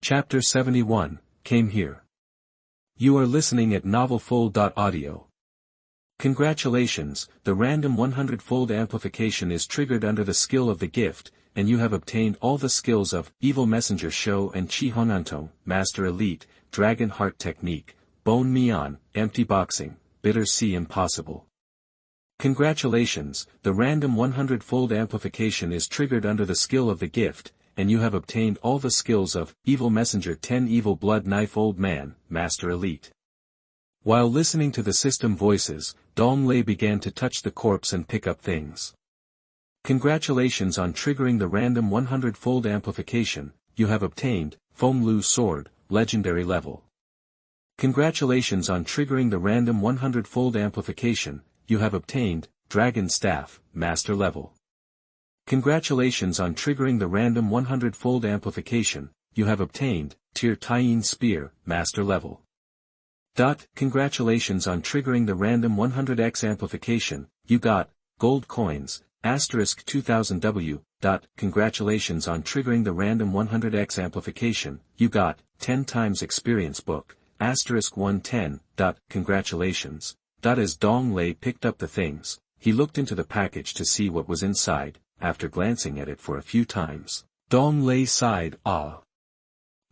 Chapter 71, Came Here. You are listening at novelfold.audio. Congratulations, the random 100-fold amplification is triggered under the skill of the gift, and you have obtained all the skills of Evil Messenger Show and Chi Honanto, Master Elite, Dragon Heart Technique, Bone Mian, Empty Boxing, Bitter Sea Impossible. Congratulations, the random 100-fold amplification is triggered under the skill of the gift, and you have obtained all the skills of Evil Messenger 10 Evil Blood Knife Old Man, Master Elite. While listening to the system voices, Dong Lei began to touch the corpse and pick up things. Congratulations on triggering the random 100-fold amplification, you have obtained, Feng Lu Sword, Legendary Level. Congratulations on triggering the random 100-fold amplification, you have obtained, Dragon Staff, Master Level. Congratulations on triggering the random 100-fold amplification, you have obtained, Tier Taiyin Spear, Master Level. Congratulations on triggering the random 100x amplification, you got, Gold Coins, * 2000W. Congratulations on triggering the random 100x amplification, you got, 10 times Experience Book, * 110. Congratulations. As Dong Lei picked up the things, he looked into the package to see what was inside. After glancing at it for a few times, Dong Lei sighed, ah.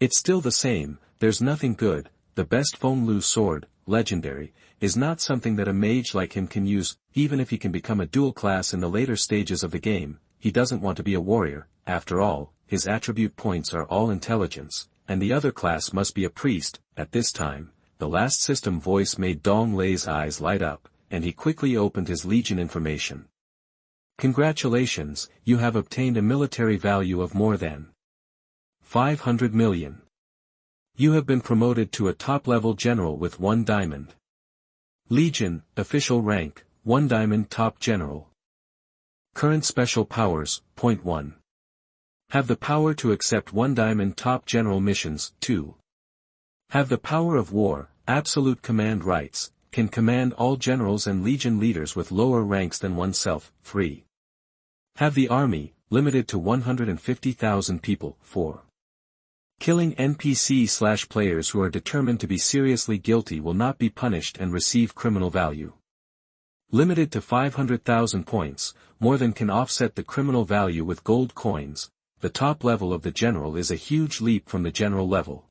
It's still the same, there's nothing good. The best Feng Lu Sword, Legendary, is not something that a mage like him can use, even if he can become a dual class in the later stages of the game. He doesn't want to be a warrior, after all, his attribute points are all intelligence, and the other class must be a priest. At this time, the last system voice made Dong Lei's eyes light up, and he quickly opened his Legion information. Congratulations, you have obtained a military value of more than 500 million. You have been promoted to a top-level general with 1 diamond. Legion, official rank, 1 diamond top general. Current special powers, point 1. Have the power to accept 1 diamond top general missions, 2. Have the power of war, absolute command rights, can command all generals and legion leaders with lower ranks than oneself, 3. Have the army, limited to 150,000 people, 4. Killing NPC/players who are determined to be seriously guilty will not be punished and receive criminal value. Limited to 500,000 points, more than can offset the criminal value with gold coins. The top level of the general is a huge leap from the general level.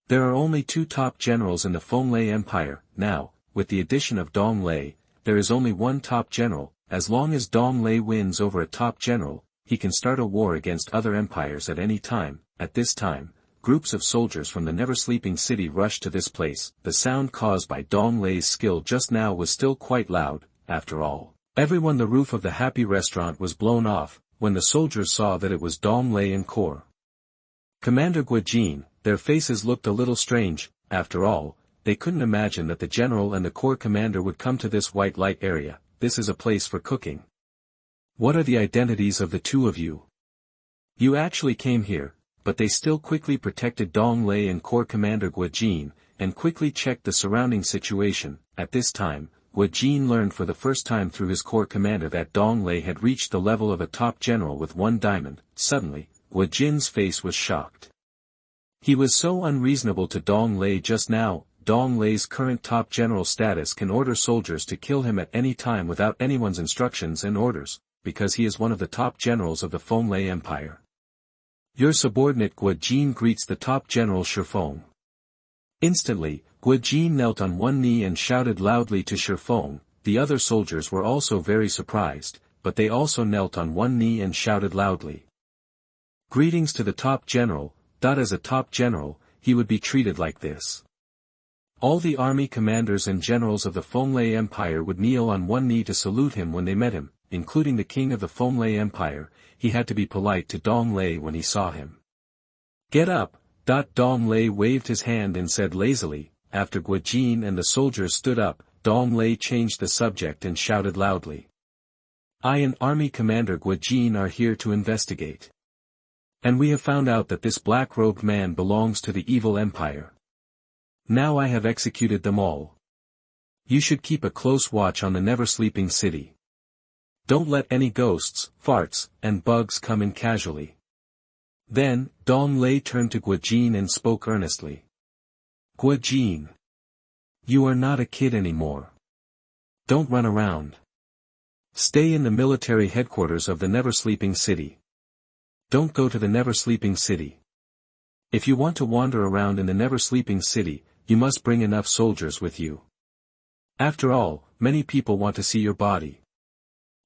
There are only 2 top generals in the Feng Lei Empire. Now, with the addition of Dong Lei, there is only 1 top general. As long as Dong Lei wins over a top general, he can start a war against other empires at any time. At this time, groups of soldiers from the never-sleeping city rushed to this place. The sound caused by Dong Lei's skill just now was still quite loud. After all, the roof of the happy restaurant was blown off, when the soldiers saw that it was Dong Lei and Corps Commander Guojin. Their faces looked a little strange. After all, they couldn't imagine that the general and the Corps commander would come to this white light area. This is a place for cooking. What are the identities of the 2 of you? You actually came here. But they still quickly protected Dong Lei and Corps Commander Guojin, and quickly checked the surrounding situation. At this time, Guojin learned for the first time through his Corps Commander that Dong Lei had reached the level of a top general with 1 diamond. Suddenly, Guojin's face was shocked. He was so unreasonable to Dong Lei just now. Dong Lei's current top general status can order soldiers to kill him at any time without anyone's instructions and orders, because he is one of the top generals of the Feng Lei Empire. Your subordinate Guojin greets the top general Shifeng. Instantly, Guojin knelt on 1 knee and shouted loudly to Shifeng. The other soldiers were also very surprised, but they also knelt on 1 knee and shouted loudly. Greetings to the top general. As a top general, he would be treated like this. All the army commanders and generals of the Feng Lei Empire would kneel on 1 knee to salute him when they met him, including the king of the Feng Lei Empire. He had to be polite to Dong Lei when he saw him. Get up. Dong Lei waved his hand and said lazily. After Guojin and the soldiers stood up, Dong Lei changed the subject and shouted loudly. I and Army Commander Guojin are here to investigate. And we have found out that this black-robed man belongs to the evil empire. Now I have executed them all. You should keep a close watch on the never-sleeping city. Don't let any ghosts, farts, and bugs come in casually. Then, Dong Lei turned to Guojin and spoke earnestly. Guojin. You are not a kid anymore. Don't run around. Stay in the military headquarters of the Never-Sleeping City. Don't go to the Never-Sleeping City. If you want to wander around in the Never-Sleeping City, you must bring enough soldiers with you. After all, many people want to see your body.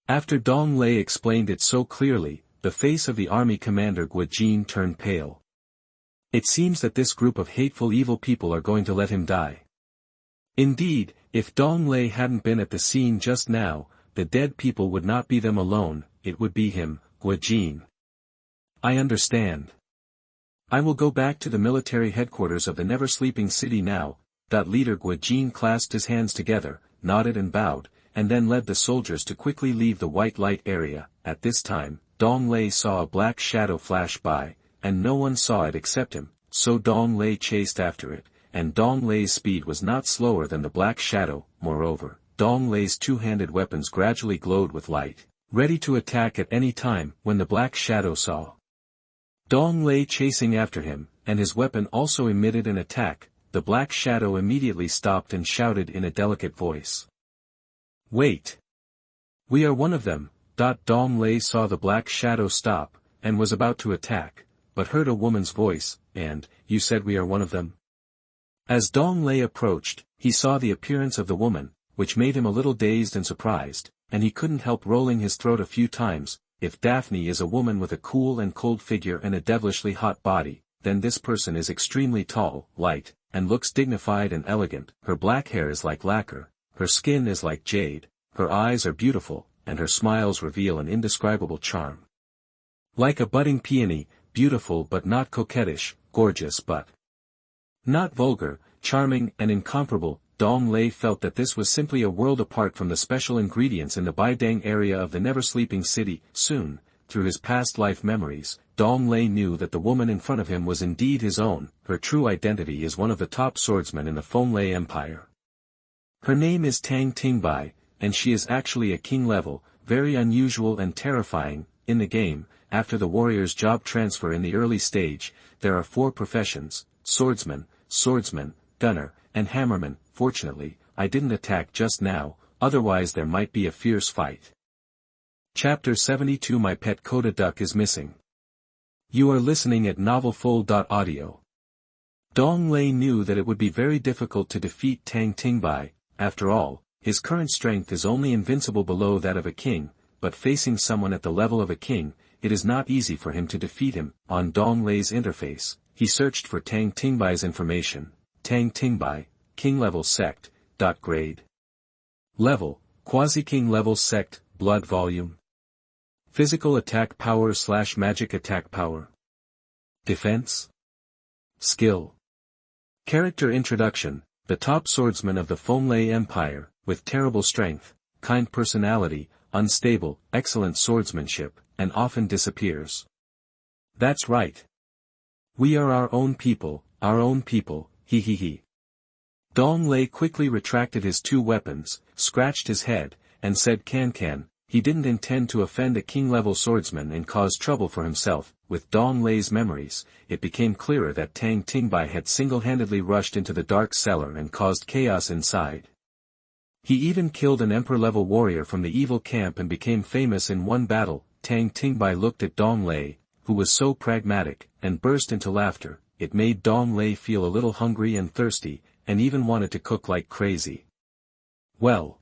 After Dong Lei explained it so clearly, the face of the army commander Guojin turned pale. It seems that this group of hateful evil people are going to let him die. Indeed, if Dong Lei hadn't been at the scene just now, the dead people would not be them alone, it would be him, Guojin. I understand. I will go back to the military headquarters of the Never-Sleeping City now. Leader Guojin clasped his hands together, nodded and bowed, and then led the soldiers to quickly leave the white light area. At this time, Dong Lei saw a black shadow flash by, and no one saw it except him, so Dong Lei chased after it, and Dong Lei's speed was not slower than the black shadow. Moreover, Dong Lei's two-handed weapons gradually glowed with light, ready to attack at any time. When the black shadow saw Dong Lei chasing after him, and his weapon also emitted an attack, the black shadow immediately stopped and shouted in a delicate voice. Wait! We are one of them. Dong Lei saw the black shadow stop, and was about to attack, but heard a woman's voice, and, you said we are one of them? As Dong Lei approached, he saw the appearance of the woman, which made him a little dazed and surprised, and he couldn't help rolling his throat a few times. If Daphne is a woman with a cool and cold figure and a devilishly hot body, then this person is extremely tall, light, and looks dignified and elegant. Her black hair is like lacquer, her skin is like jade, her eyes are beautiful, and her smiles reveal an indescribable charm. Like a budding peony, beautiful but not coquettish, gorgeous but not vulgar, charming and incomparable. Dong Lei felt that this was simply a world apart from the special ingredients in the Baidang area of the Never-Sleeping City. Soon, through his past life memories, Dong Lei knew that the woman in front of him was indeed his own. Her true identity is one of the top swordsmen in the Fenglai Empire. Her name is Tang Tingbai, and she is actually a king level, very unusual and terrifying. In the game, after the warrior's job transfer in the early stage, there are 4 professions: swordsman, gunner, and hammerman. Fortunately, I didn't attack just now, otherwise there might be a fierce fight. Chapter 72. My pet Koda duck is missing. You are listening at novelfull.audio. Dong Lei knew that it would be very difficult to defeat Tang Tingbai. After all, his current strength is only invincible below that of a king, but facing someone at the level of a king, it is not easy for him to defeat him. On Dong Lei's interface, he searched for Tang Tingbai's information. Tang Tingbai, King level sect. Grade. Level, Quasi-King level sect. Blood volume. Physical attack power / magic attack power. Defense. Skill. Character introduction: the top swordsman of the Fenglai Empire, with terrible strength, kind personality, unstable, excellent swordsmanship, and often disappears. That's right. We are our own people, he he he. Dong Lei quickly retracted his 2 weapons, scratched his head, and said can. He didn't intend to offend a king-level swordsman and cause trouble for himself. With Dong Lei's memories, it became clearer that Tang Tingbai had single-handedly rushed into the dark cellar and caused chaos inside. He even killed an emperor-level warrior from the evil camp and became famous in one battle. Tang Tingbai looked at Dong Lei, who was so pragmatic, and burst into laughter. It made Dong Lei feel a little hungry and thirsty, and even wanted to cook like crazy. Well,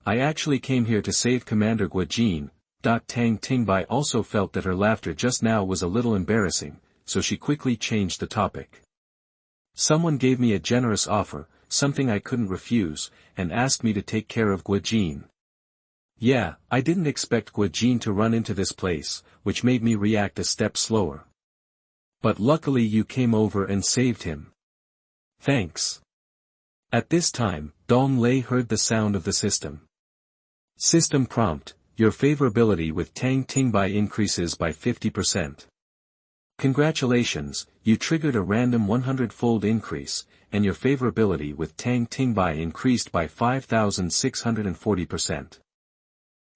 I actually came here to save Commander Guojin. Tang Tingbai also felt that her laughter just now was a little embarrassing, so she quickly changed the topic. Someone gave me a generous offer, something I couldn't refuse, and asked me to take care of Guojin. Yeah, I didn't expect Guojin to run into this place, which made me react a step slower. But luckily you came over and saved him. Thanks. At this time, Dong Lei heard the sound of the system. System prompt: your favorability with Tang Tingbai increases by 50%. Congratulations, you triggered a random 100-fold increase, and your favorability with Tang Tingbai increased by 5,640%.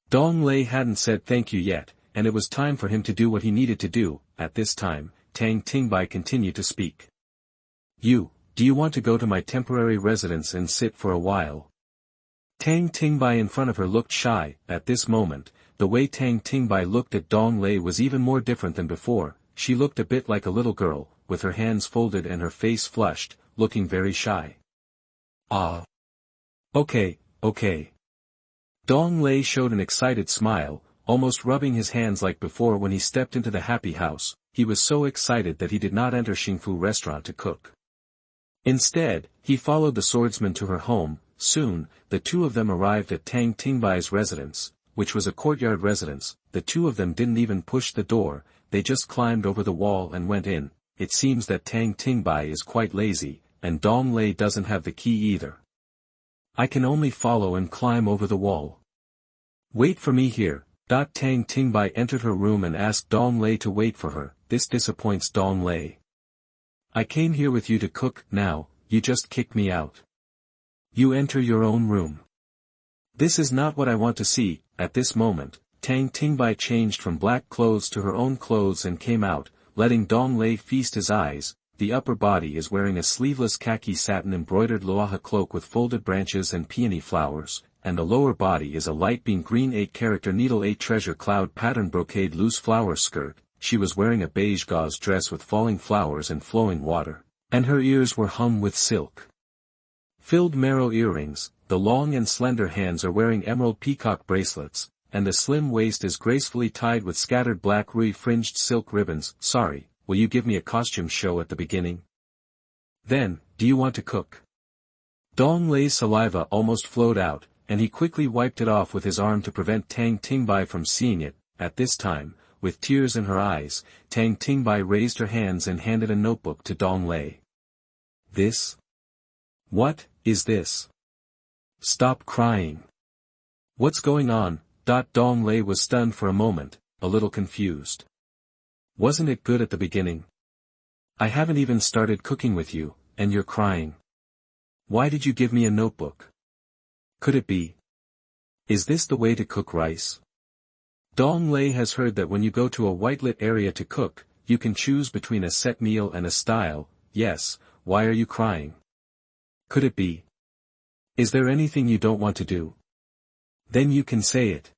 Dong Lei hadn't said thank you yet, and it was time for him to do what he needed to do. At this time, Tang Tingbai continued to speak. Do you want to go to my temporary residence and sit for a while? Tang Tingbai in front of her looked shy. At this moment, the way Tang Tingbai looked at Dong Lei was even more different than before. She looked a bit like a little girl, with her hands folded and her face flushed, looking very shy. Ah. Okay. Dong Lei showed an excited smile, almost rubbing his hands like before when he stepped into the happy house. He was so excited that he did not enter Xingfu restaurant to cook. Instead, he followed the swordsman to her home. Soon, the two of them arrived at Tang Tingbai's residence, which was a courtyard residence. The two of them didn't even push the door, they just climbed over the wall and went in. It seems that Tang Tingbai is quite lazy, and Dong Lei doesn't have the key either. I can only follow and climb over the wall. Wait for me here. Tang Tingbai entered her room and asked Dong Lei to wait for her. This disappoints Dong Lei. I came here with you to cook. Now, you just kick me out. You enter your own room. This is not what I want to see. At this moment, Tang Tingbai changed from black clothes to her own clothes and came out, letting Dong Lei feast his eyes. The upper body is wearing a sleeveless khaki satin embroidered loaha cloak with folded branches and peony flowers, and the lower body is a light bean green 8-character needle 8 treasure cloud pattern brocade loose flower skirt. She was wearing a beige gauze dress with falling flowers and flowing water, and her ears were hung with silk filled marrow earrings. The long and slender hands are wearing emerald peacock bracelets, and the slim waist is gracefully tied with scattered black rui-fringed silk ribbons. Sorry, will you give me a costume show at the beginning? Then, do you want to cook? Dong Lei's saliva almost flowed out, and he quickly wiped it off with his arm to prevent Tang Tingbai from seeing it. At this time, with tears in her eyes, Tang Tingbai raised her hands and handed a notebook to Dong Lei. This? What is this? Stop crying. What's going on? Dong Lei was stunned for a moment, a little confused. Wasn't it good at the beginning? I haven't even started cooking with you, and you're crying. Why did you give me a notebook? Could it be? Is this the way to cook rice? Dong Lei has heard that when you go to a white-lit area to cook, you can choose between a set meal and a style. Yes, why are you crying? Could it be? Is there anything you don't want to do? Then you can say it.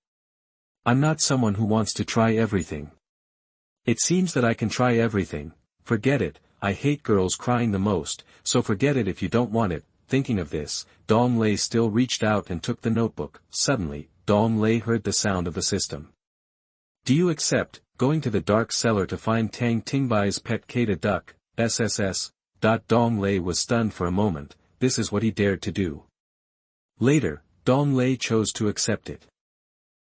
I'm not someone who wants to try everything. It seems that I can try everything. Forget it, I hate girls crying the most, so forget it if you don't want it. Thinking of this, Dong Lei still reached out and took the notebook. Suddenly, Dong Lei heard the sound of the system. Do you accept going to the dark cellar to find Tang Tingbai's pet Koda duck, SSS? Dong Lei was stunned for a moment. This is what he dared to do. Later, Dong Lei chose to accept it.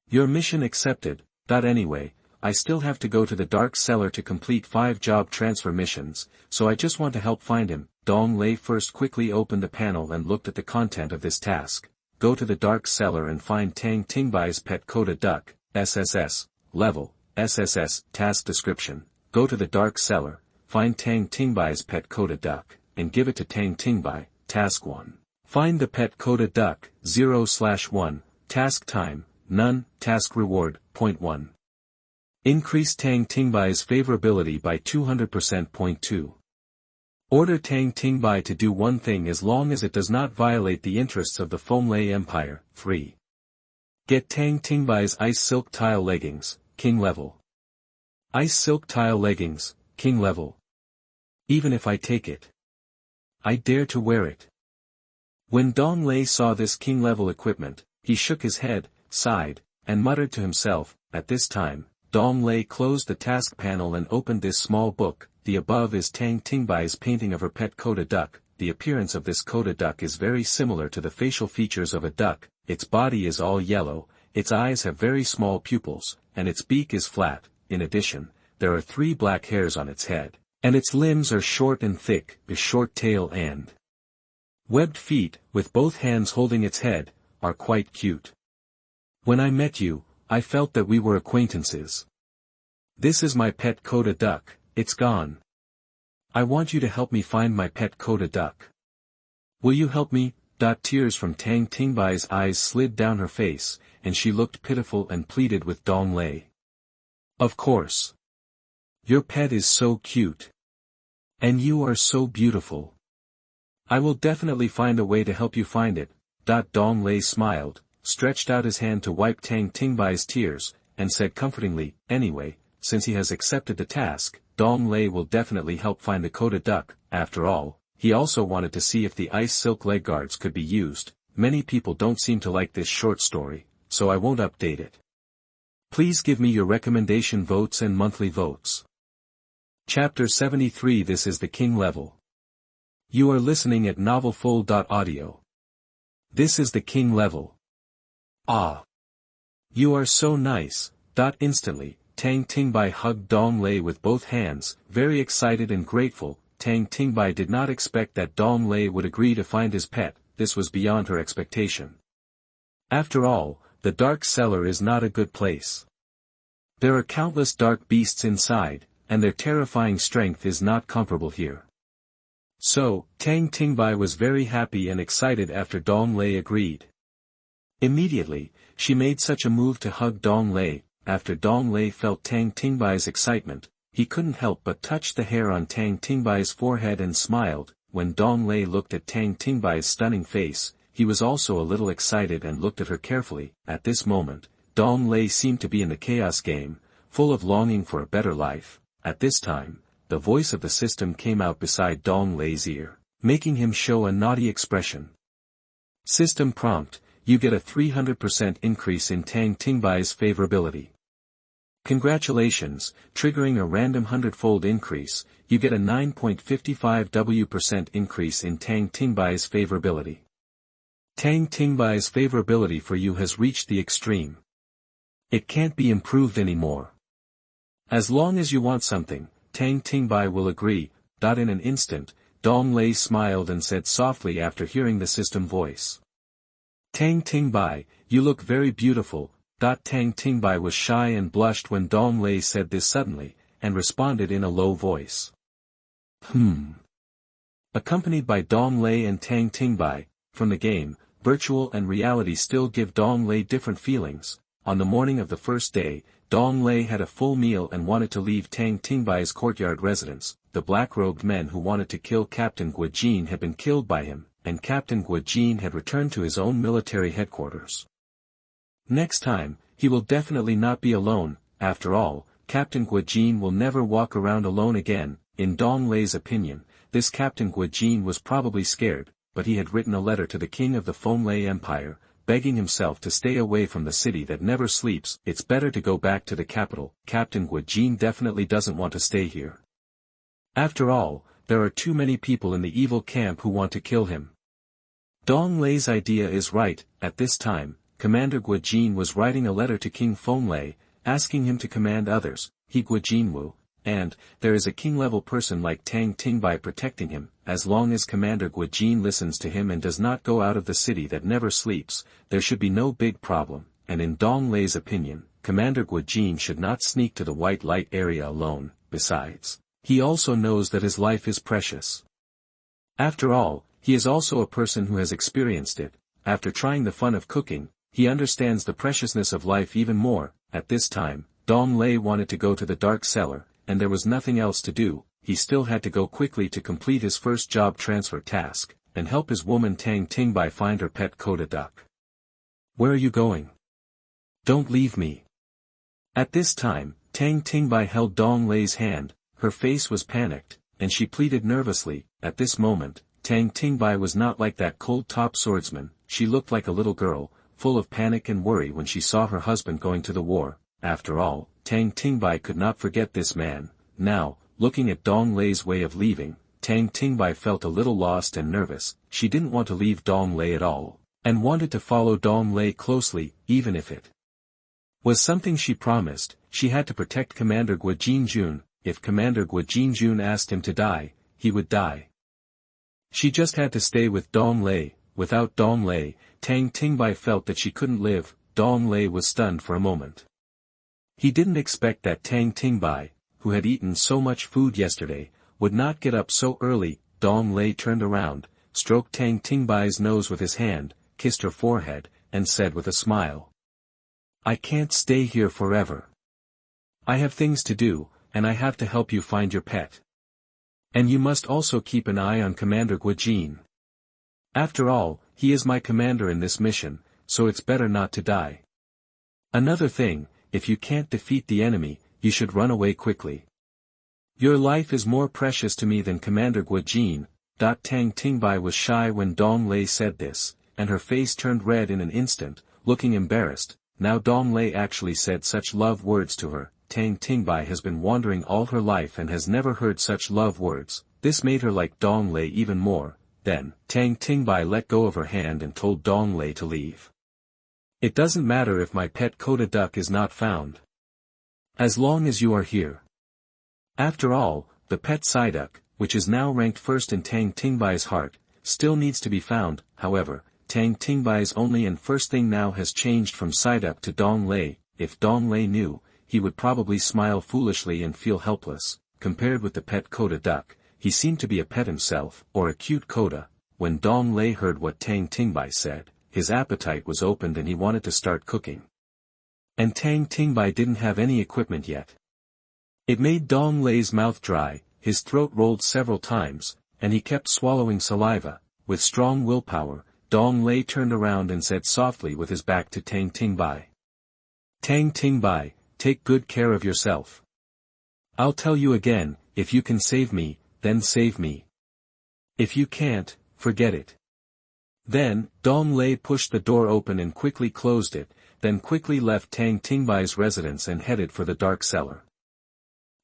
Your mission accepted. Anyway, I still have to go to the dark cellar to complete 5 job transfer missions, so I just want to help find him. Dong Lei first quickly opened the panel and looked at the content of this task. Go to the dark cellar and find Tang Tingbai's pet Koda duck, SSS-level, SSS, task description. Go to the dark cellar, find Tang Tingbai's pet Koda duck, and give it to Tang Tingbai. Task 1. Find the pet Koda duck, 0/1, task time, none, task reward, 0.1. Increase Tang Tingbai's favorability by 200%. 2. Order Tang Tingbai to do one thing as long as it does not violate the interests of the Fomlei Empire. 3. Get Tang Tingbai's ice silk tile leggings, king level. Ice silk tile leggings, king level. Even if I take it, I dare to wear it. When Dong Lei saw this king-level equipment, he shook his head, sighed, and muttered to himself. At this time, Dong Lei closed the task panel and opened this small book. The above is Tang Tingbai's painting of her pet Koda duck. The appearance of this Koda duck is very similar to the facial features of a duck. Its body is all yellow, its eyes have very small pupils, and its beak is flat. In addition, there are 3 black hairs on its head, and its limbs are short and thick, a short tail and webbed feet, with both hands holding its head, are quite cute. When I met you, I felt that we were acquaintances. This is my pet Koda duck, it's gone. I want you to help me find my pet Koda duck. Will you help me? Tears from Tang Tingbai's eyes slid down her face, and she looked pitiful and pleaded with Dong Lei. Of course. Your pet is so cute. And you are so beautiful. I will definitely find a way to help you find it. Dong Lei smiled, stretched out his hand to wipe Tang Tingbai's tears, and said comfortingly, anyway, since he has accepted the task, Dong Lei will definitely help find the Koda duck. After all, he also wanted to see if the ice silk leg guards could be used. Many people don't seem to like this short story, so I won't update it. Please give me your recommendation votes and monthly votes. Chapter 73. This is the King level. You are listening at novelfull.audio. This is the King level. Ah. You are so nice. Instantly, Tang Tingbai hugged Dong Lei with both hands, very excited and grateful. Tang Tingbai did not expect that Dong Lei would agree to find his pet. This was beyond her expectation. After all, the dark cellar is not a good place. There are countless dark beasts inside, and their terrifying strength is not comparable here. So, Tang Tingbai was very happy and excited after Dong Lei agreed. Immediately, she made such a move to hug Dong Lei. After Dong Lei felt Tang Tingbai's excitement, he couldn't help but touch the hair on Tang Tingbai's forehead and smiled. When Dong Lei looked at Tang Tingbai's stunning face, he was also a little excited and looked at her carefully. At this moment, Dong Lei seemed to be in the chaos game, full of longing for a better life. At this time, the voice of the system came out beside Dong Lei's ear, making him show a naughty expression. System prompt: you get a 300% increase in Tang Tingbai's favorability. Congratulations, triggering a random 100-fold increase, you get a 9.55% increase in Tang Tingbai's favorability. Tang Tingbai's favorability for you has reached the extreme. It can't be improved anymore. As long as you want something, Tang Tingbai will agree. In an instant, Dong Lei smiled and said softly after hearing the system voice. Tang Tingbai, you look very beautiful. Tang Tingbai was shy and blushed when Dong Lei said this suddenly, and responded in a low voice. Accompanied by Dong Lei and Tang Tingbai, from the game, virtual and reality still give Dong Lei different feelings. On the morning of the first day, Dong Lei had a full meal and wanted to leave Tang Tingbai's courtyard residence. The black-robed men who wanted to kill Captain Guojin had been killed by him, and Captain Guojin had returned to his own military headquarters. Next time, he will definitely not be alone. After all, Captain Guojin will never walk around alone again. In Dong Lei's opinion, this Captain Guojin was probably scared, but he had written a letter to the king of the Fonglei Empire, begging himself to stay away from the city that never sleeps. It's better to go back to the capital. Captain Guojin definitely doesn't want to stay here. After all, there are too many people in the evil camp who want to kill him. Dong Lei's idea is right. At this time, Commander Guojin was writing a letter to King Fonglei, asking him to command others. He Guojinwu, and there is a king-level person like Tang Tingbai protecting him. As long as Commander Guojin listens to him and does not go out of the city that never sleeps, there should be no big problem. And in Dong Lei's opinion, Commander Guojin should not sneak to the white light area alone. Besides, he also knows that his life is precious. After all, he is also a person who has experienced it. After trying the fun of cooking, he understands the preciousness of life even more. At this time, Dong Lei wanted to go to the dark cellar, and there was nothing else to do. He still had to go quickly to complete his first job transfer task, and help his woman Tang Tingbai find her pet Koda duck. Where are you going? Don't leave me. At this time, Tang Tingbai held Dong Lei's hand. Her face was panicked, and she pleaded nervously. At this moment, Tang Tingbai was not like that cold-top swordsman. She looked like a little girl, full of panic and worry when she saw her husband going to the war. After all, Tang Tingbai could not forget this man. Now, looking at Dong Lei's way of leaving, Tang Tingbai felt a little lost and nervous. She didn't want to leave Dong Lei at all, and wanted to follow Dong Lei closely, even if it was something she promised. She had to protect Commander Guojin-jun. If Commander Guojin-jun asked him to die, he would die. She just had to stay with Dong Lei. Without Dong Lei, Tang Tingbai felt that she couldn't live. Dong Lei was stunned for a moment. He didn't expect that Tang Tingbai, who had eaten so much food yesterday, would not get up so early. Dong Lei turned around, stroked Tang Tingbai's nose with his hand, kissed her forehead, and said with a smile, "I can't stay here forever. I have things to do, and I have to help you find your pet. And you must also keep an eye on Commander Guajin. After all, he is my commander in this mission, so it's better not to die. Another thing, if you can't defeat the enemy, you should run away quickly. Your life is more precious to me than Commander Guajin. Tang Tingbai was shy when Dong Lei said this, and her face turned red in an instant, looking embarrassed. Now Dong Lei actually said such love words to her. Tang Tingbai has been wandering all her life and has never heard such love words. This made her like Dong Lei even more. Then, Tang Tingbai let go of her hand and told Dong Lei to leave. It doesn't matter if my pet Koda duck is not found. As long as you are here. After all, the pet Psyduck, which is now ranked first in Tang Tingbai's heart, still needs to be found. However, Tang Tingbai's only and first thing now has changed from Psyduck to Dong Lei. If Dong Lei knew, he would probably smile foolishly and feel helpless. Compared with the pet Koda duck, he seemed to be a pet himself, or a cute Koda. When Dong Lei heard what Tang Tingbai said, his appetite was opened and he wanted to start cooking. And Tang Tingbai didn't have any equipment yet. It made Dong Lei's mouth dry, his throat rolled several times, and he kept swallowing saliva. With strong willpower, Dong Lei turned around and said softly with his back to Tang Tingbai. Tang Tingbai, take good care of yourself. I'll tell you again, if you can save me, then save me. If you can't, forget it. Then, Dong Lei pushed the door open and quickly closed it, then quickly left Tang Tingbai's residence and headed for the dark cellar.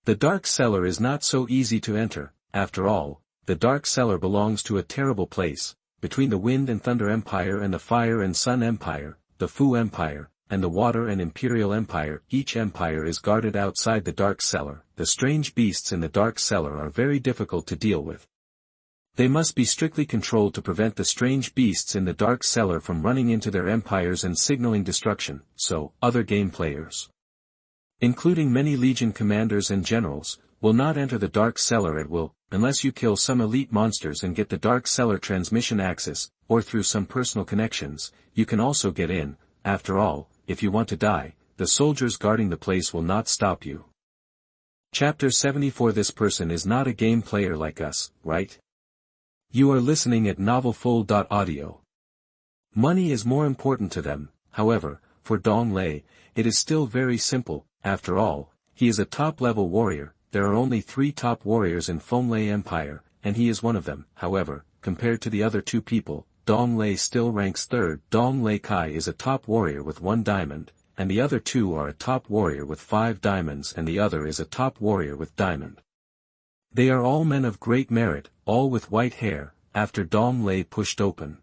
The dark cellar is not so easy to enter. After all, the dark cellar belongs to a terrible place, between the Wind and Thunder Empire and the Fire and Sun Empire, the Fu Empire, and the Water and Imperial Empire. Each empire is guarded outside the dark cellar. The strange beasts in the dark cellar are very difficult to deal with. They must be strictly controlled to prevent the strange beasts in the dark cellar from running into their empires and signaling destruction. So, other game players, including many Legion commanders and generals, will not enter the dark cellar at will, unless you kill some elite monsters and get the dark cellar transmission access, or through some personal connections, you can also get in. After all, if you want to die, the soldiers guarding the place will not stop you. Chapter 74. This person is not a game player like us, right? You are listening at novelfull.audio. Money is more important to them. However, for Dong Lei, it is still very simple. After all, he is a top-level warrior. There are only 3 top warriors in Fenglei Empire, and he is one of them. However, compared to the other 2 people, Dong Lei still ranks 3rd. Dong Lei Kai is a top warrior with 1 diamond, and the other 2 are a top warrior with 5 diamonds and the other is a top warrior with diamond. They are all men of great merit, all with white hair. After Dong Lei pushed open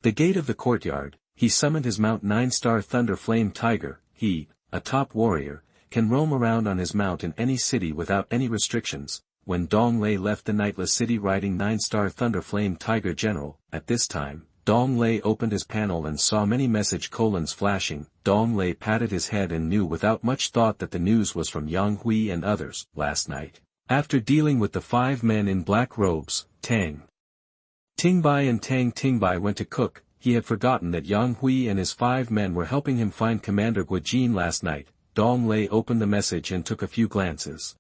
the gate of the courtyard, he summoned his mount 9-star Thunder Flame Tiger. He, a top warrior, can roam around on his mount in any city without any restrictions. When Dong Lei left the Nightless City riding 9-star Thunder Flame Tiger General, at this time, Dong Lei opened his panel and saw many message colons flashing. Dong Lei patted his head and knew without much thought that the news was from Yang Hui and others. Last night, after dealing with the 5 men in black robes, Tang Tingbai and Tang Tingbai went to cook. He had forgotten that Yang Hui and his 5 men were helping him find Commander Guajin last night. Dong Lei opened the message and took a few glances.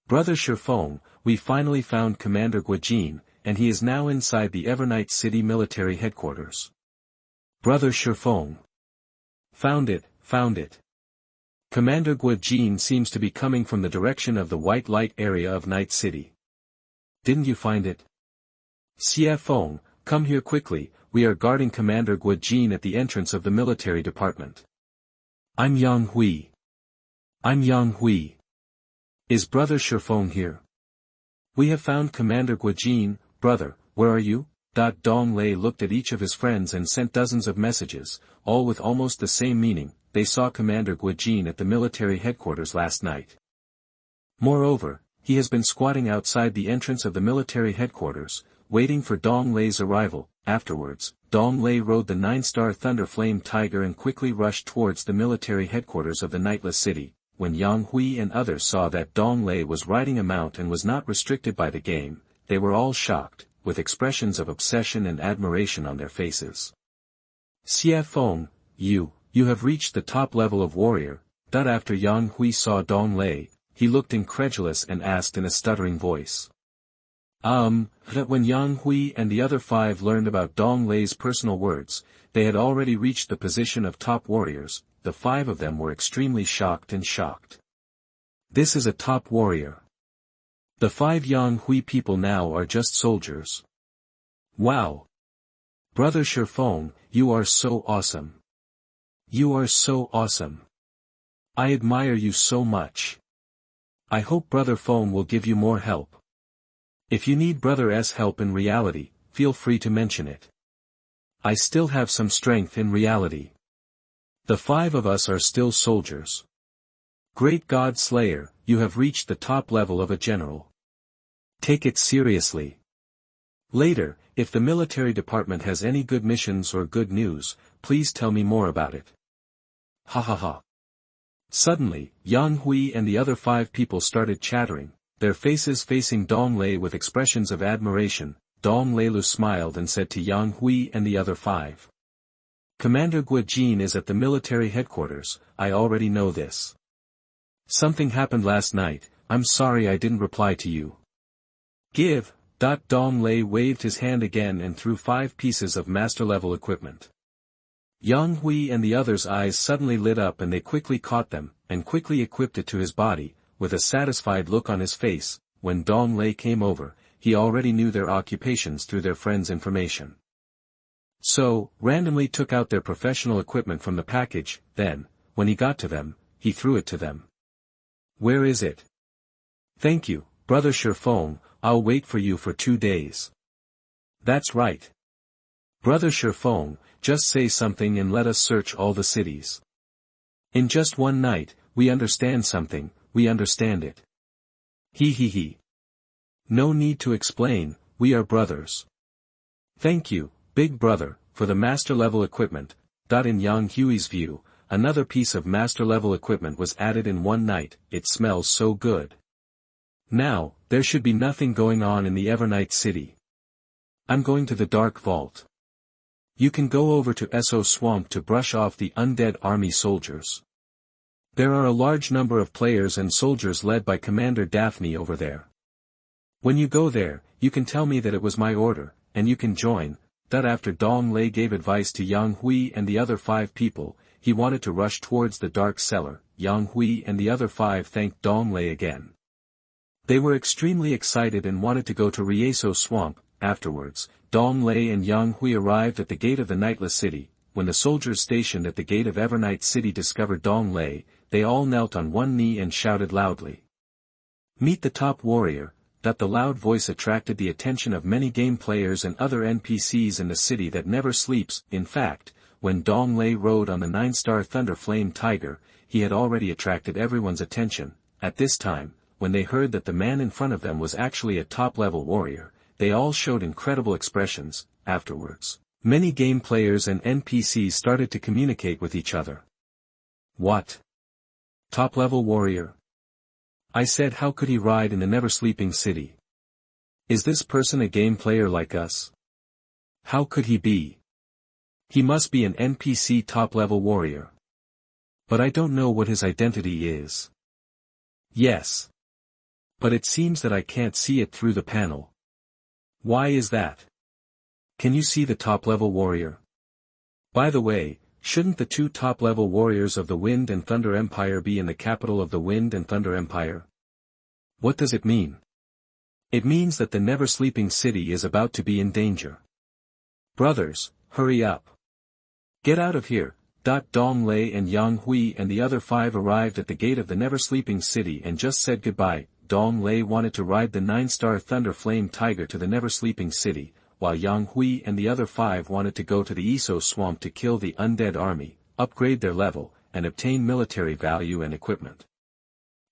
Brother Shifeng, we finally found Commander Guajin, and he is now inside the Evernight City military headquarters. Brother Shifeng. Found it. Commander Guajin seems to be coming from the direction of the white light area of Night City. Didn't you find it? Shifeng, come here quickly, we are guarding Commander Guajin at the entrance of the military department. I'm Yang Hui. Is Brother Shifeng here? We have found Commander Guajin. Brother, where are you? Dong Lei looked at each of his friends and sent dozens of messages, all with almost the same meaning. They saw Commander Guajin at the military headquarters last night. Moreover, he has been squatting outside the entrance of the military headquarters, waiting for Dong Lei's arrival. Afterwards, Dong Lei rode the 9-star Thunder Flame Tiger and quickly rushed towards the military headquarters of the Nightless City. When Yang Hui and others saw that Dong Lei was riding a mount and was not restricted by the game, they were all shocked, with expressions of obsession and admiration on their faces. Shifeng, you have reached the top level of warrior. After Yang Hui saw Dong Lei, he looked incredulous and asked in a stuttering voice. That when Yang Hui and the other 5 learned about Dong Lei's personal words, they had already reached the position of top warriors. The 5 of them were extremely shocked. This is a top warrior. The 5 Yang Hui people now are just soldiers. Wow! Brother Shifeng, you are so awesome. You are so awesome. I admire you so much. I hope Brother Feng will give you more help. If you need Brother S help in reality, feel free to mention it. I still have some strength in reality. The 5 of us are still soldiers. Great God Slayer, you have reached the top level of a general. Take it seriously. Later, if the military department has any good missions or good news, please tell me more about it. Ha ha ha. Suddenly, Yang Hui and the other 5 people started chattering, their faces facing Dong Lei with expressions of admiration. Dong Leilu smiled and said to Yang Hui and the other 5. Commander Guo Jin is at the military headquarters, I already know this. Something happened last night, I'm sorry I didn't reply to you. Give. Dong Lei waved his hand again and threw 5 pieces of master-level equipment. Yang Hui and the others' eyes suddenly lit up and they quickly caught them, and quickly equipped it to his body, with a satisfied look on his face. When Dong Lei came over, he already knew their occupations through their friend's information. So, randomly took out their professional equipment from the package, then, when he got to them, he threw it to them. Where is it? Thank you, Brother Shifeng, I'll wait for you for 2 days. That's right. Brother Shifeng, just say something and let us search all the cities. In just one night, we understand something, we understand it. He. No need to explain, we are brothers. Thank you, big brother, for the master-level equipment. In Yang Hui's view, another piece of master-level equipment was added in one night, it smells so good. Now, there should be nothing going on in the Evernight City. I'm going to the Dark Vault. You can go over to Esso Swamp to brush off the undead army soldiers. There are a large number of players and soldiers led by Commander Daphne over there. When you go there, you can tell me that it was my order, and you can join. After Dong Lei gave advice to Yang Hui and the other 5 people, he wanted to rush towards the dark cellar. Yang Hui and the other 5 thanked Dong Lei again. They were extremely excited and wanted to go to Rieso Swamp. Afterwards, Dong Lei and Yang Hui arrived at the gate of the Nightless City. When the soldiers stationed at the gate of Evernight City discovered Dong Lei, they all knelt on one knee and shouted loudly. Meet the top warrior. The loud voice attracted the attention of many game players and other NPCs in the city that never sleeps. In fact, when Dong Lei rode on the 9-star Thunder Flame Tiger, he had already attracted everyone's attention. At this time, when they heard that the man in front of them was actually a top-level warrior, they all showed incredible expressions. Afterwards, many game players and NPCs started to communicate with each other. What? Top-level warrior? I said, how could he ride in the never-sleeping city? Is this person a game player like us? How could he be? He must be an NPC top-level warrior. But I don't know what his identity is. Yes. But it seems that I can't see it through the panel. Why is that? Can you see the top-level warrior? By the way, shouldn't the 2 top-level warriors of the Wind and Thunder Empire be in the capital of the Wind and Thunder Empire? What does it mean? It means that the never-sleeping city is about to be in danger. Brothers, hurry up. Get out of here. Dong Lei and Yang Hui and the other 5 arrived at the gate of the never-sleeping city and just said goodbye. Dong Lei wanted to ride the 9-star Thunder Flame Tiger to the never-sleeping city, while Yang Hui and the other 5 wanted to go to the Eso Swamp to kill the undead army, upgrade their level, and obtain military value and equipment.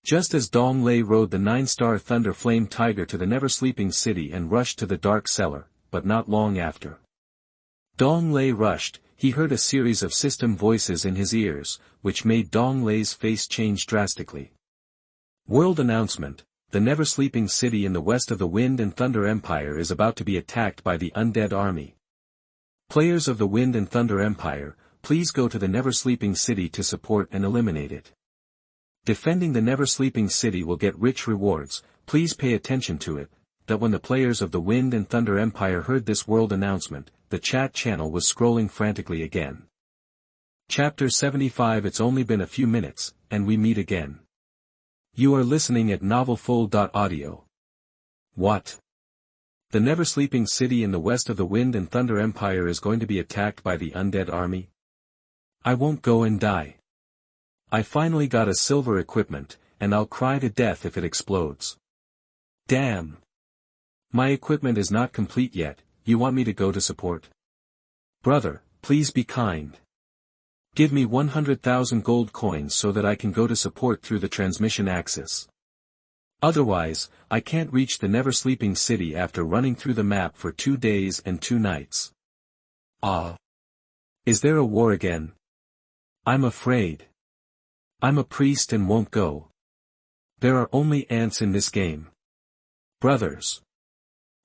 Just as Dong Lei rode the 9-star Thunder Flame Tiger to the never-sleeping city and rushed to the dark cellar, but not long after Dong Lei rushed, he heard a series of system voices in his ears, which made Dong Lei's face change drastically. World announcement: the never-sleeping city in the west of the Wind and Thunder Empire is about to be attacked by the undead army. Players of the Wind and Thunder Empire, please go to the never-sleeping city to support and eliminate it. Defending the never-sleeping city will get rich rewards, please pay attention to it. That when the players of the Wind and Thunder Empire heard this world announcement, the chat channel was scrolling frantically again. Chapter 75. It's only been a few minutes, and we meet again. You are listening at novelfull.audio. What? The never-sleeping city in the west of the Wind and Thunder Empire is going to be attacked by the undead army? I won't go and die. I finally got a silver equipment, and I'll cry to death if it explodes. Damn. My equipment is not complete yet. You want me to go to support? Brother, please be kind. Give me 100,000 gold coins so that I can go to support through the transmission axis. Otherwise, I can't reach the never-sleeping city after running through the map for 2 days and 2 nights. Ah. Is there a war again? I'm afraid. I'm a priest and won't go. There are only ants in this game. Brothers.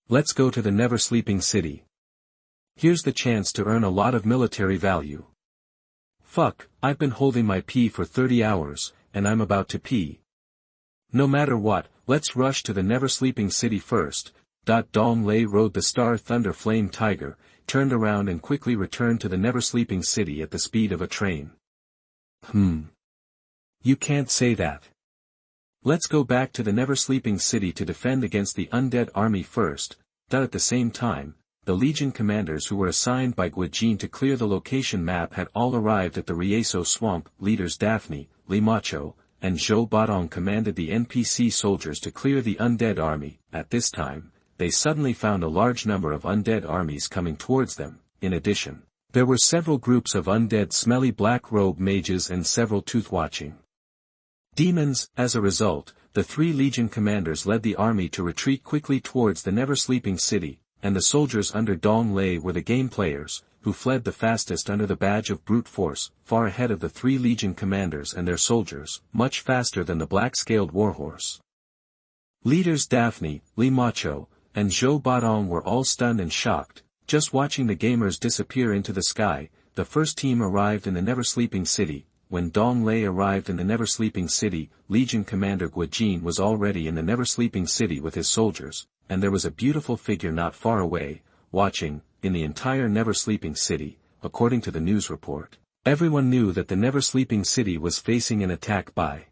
Let's go to the never-sleeping city. Here's the chance to earn a lot of military value. Fuck, I've been holding my pee for 30 hours, and I'm about to pee. No matter what, let's rush to the never-sleeping city first. Dong Lei rode the Star Thunder Flame Tiger, turned around and quickly returned to the never-sleeping city at the speed of a train. You can't say that. Let's go back to the never-sleeping city to defend against the undead army first. At the same time, the Legion commanders who were assigned by Guijin to clear the location map had all arrived at the Rieso swamp. Leaders Daphne, Limacho, and Zhou Badong commanded the NPC soldiers to clear the undead army. At this time, they suddenly found a large number of undead armies coming towards them. In addition, there were several groups of undead smelly black robe mages and several tooth-watching demons. As a result, the 3 Legion commanders led the army to retreat quickly towards the never-sleeping city, and the soldiers under Dong Lei were the game players, who fled the fastest under the badge of brute force, far ahead of the 3 Legion commanders and their soldiers, much faster than the black-scaled warhorse. Leaders Daphne, Limacho, and Zhou Badong were all stunned and shocked, just watching the gamers disappear into the sky. The first team arrived in the never-sleeping city. When Dong Lei arrived in the never-sleeping city, Legion Commander Guijin was already in the never-sleeping city with his soldiers, and there was a beautiful figure not far away, watching. In the entire never-sleeping city, according to the news report, everyone knew that the never-sleeping city was facing an attack by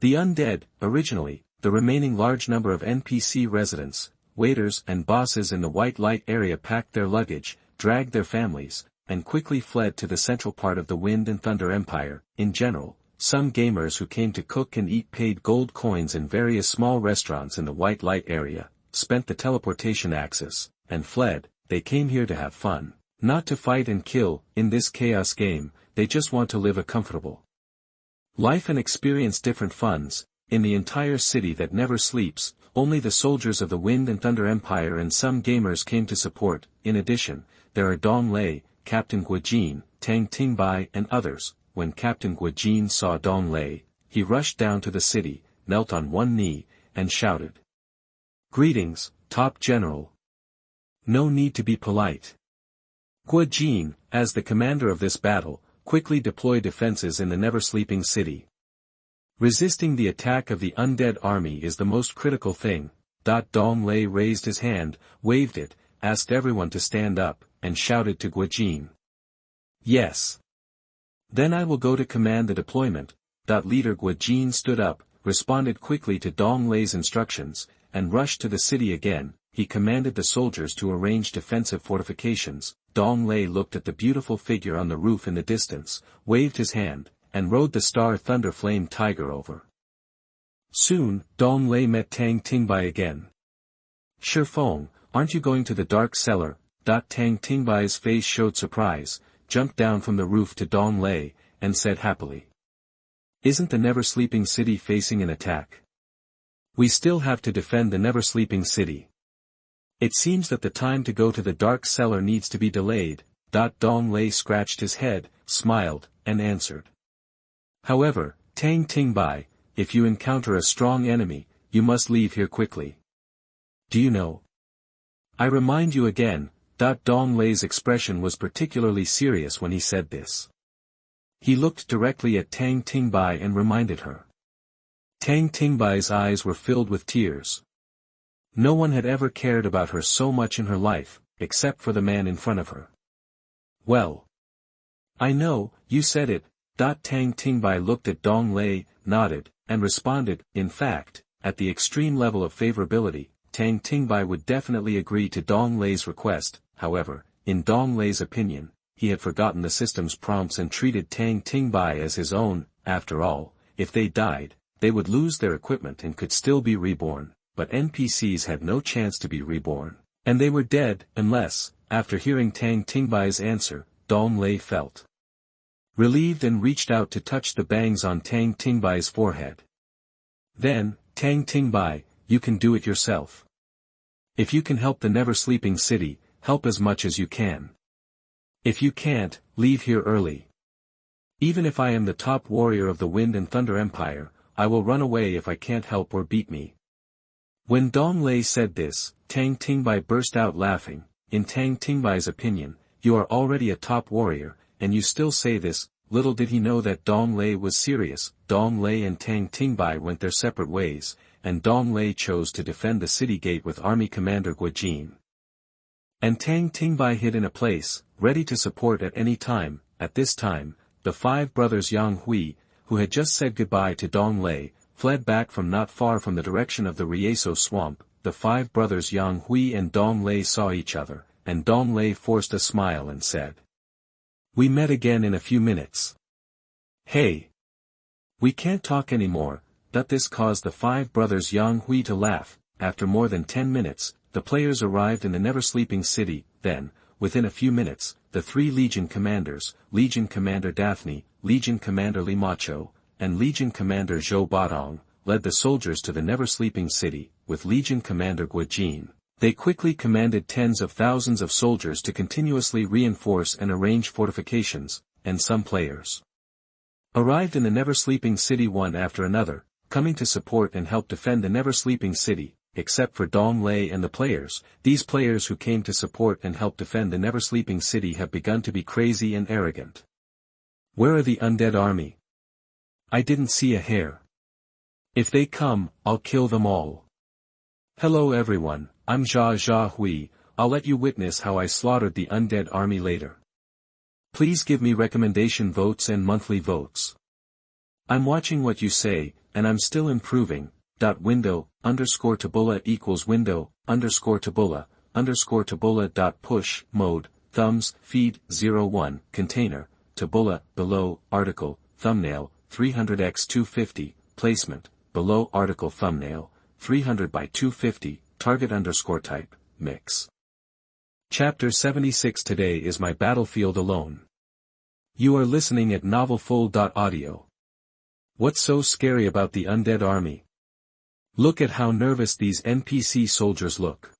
the undead. Originally, the remaining large number of NPC residents, waiters and bosses in the white light area packed their luggage, dragged their families, and quickly fled to the central part of the Wind and Thunder Empire. In general, some gamers who came to cook and eat paid gold coins in various small restaurants in the white light area, spent the teleportation axis, and fled. They came here to have fun, not to fight and kill. In this chaos game, they just want to live a comfortable life and experience different funs. In the entire city that never sleeps, only the soldiers of the Wind and Thunder Empire and some gamers came to support. In addition, there are Dong Lei, Captain Guijin, Tang Tingbai and others. When Captain Guijin saw Dong Lei, he rushed down to the city, knelt on one knee, and shouted, "Greetings, Top General. No need to be polite." Guijin, as the commander of this battle, quickly deployed defenses in the never-sleeping city. Resisting the attack of the undead army is the most critical thing. Dong Lei raised his hand, waved it, asked everyone to stand up, and shouted to Guijin, "Yes. Then I will go to command the deployment." Leader Guijin stood up, responded quickly to Dong Lei's instructions, and rushed to the city again. He commanded the soldiers to arrange defensive fortifications. Dong Lei looked at the beautiful figure on the roof in the distance, waved his hand, and rode the Star Thunder Flame Tiger over. Soon, Dong Lei met Tang Tingbai again. "Shifeng, aren't you going to the dark cellar?" Tang Tingbai's face showed surprise, jumped down from the roof to Dong Lei, and said happily, "Isn't the never-sleeping city facing an attack? We still have to defend the never-sleeping city. It seems that the time to go to the dark cellar needs to be delayed." Dong Lei scratched his head, smiled, and answered, "However, Tang Tingbai, if you encounter a strong enemy, you must leave here quickly. Do you know? I remind you again." Dong Lei's expression was particularly serious when he said this. He looked directly at Tang Tingbai and reminded her. Tang Tingbai's eyes were filled with tears. No one had ever cared about her so much in her life, except for the man in front of her. Well. I know, you said it. Tang Tingbai looked at Dong Lei, nodded, and responded, in fact, at the extreme level of favorability, Tang Tingbai would definitely agree to Dong Lei's request. However, in Dong Lei's opinion, he had forgotten the system's prompts and treated Tang Tingbai as his own. After all, if they died, they would lose their equipment and could still be reborn, but NPCs had no chance to be reborn, and they were dead unless, after hearing Tang Tingbai's answer, Dong Lei felt relieved and reached out to touch the bangs on Tang Tingbai's forehead. Then, Tang Tingbai, you can do it yourself. If you can help the never-sleeping city, help as much as you can. If you can't, leave here early. Even if I am the top warrior of the Wind and Thunder Empire, I will run away if I can't help or beat me. When Dong Lei said this, Tang Tingbai burst out laughing. In Tang Tingbai's opinion, you are already a top warrior, and you still say this. Little did he know that Dong Lei was serious. Dong Lei and Tang Tingbai went their separate ways, and Dong Lei chose to defend the city gate with Army Commander Guojin. And Tang Tingbai hid in a place, ready to support at any time. At this time, the five brothers Yang Hui, who had just said goodbye to Dong Lei, fled back from not far from the direction of the Rieso swamp. The five brothers Yang Hui and Dong Lei saw each other, and Dong Lei forced a smile and said, "We met again in a few minutes. Hey! We can't talk anymore." This caused the five brothers Yang Hui to laugh. After more than 10 minutes, the players arrived in the never-sleeping city. Then, within a few minutes, the three Legion commanders, Legion Commander Daphne, Legion Commander Li Macho, and Legion Commander Zhou Batong, led the soldiers to the never-sleeping city. With Legion Commander Guojin, they quickly commanded tens of thousands of soldiers to continuously reinforce and arrange fortifications, and some players arrived in the never-sleeping city one after another, coming to support and help defend the never-sleeping city. Except for Dong Lei and the players, these players who came to support and help defend the never-sleeping city have begun to be crazy and arrogant. Where are the undead army? I didn't see a hair. If they come, I'll kill them all. Hello everyone, I'm Jia Hui. I'll let you witness how I slaughtered the undead army later. Please give me recommendation votes and monthly votes. I'm watching what you say, and I'm still improving. Window, _tabula equals window, _tabula, _tabula. Push, mode, thumbs, feed, 01, container, tabula, below, article, thumbnail, 300x 250, placement, below article thumbnail, 300 by 250, target _type, mix. Chapter 76. Today is my battlefield alone. You are listening at novelfull.audio. What's so scary about the undead army? Look at how nervous these NPC soldiers look.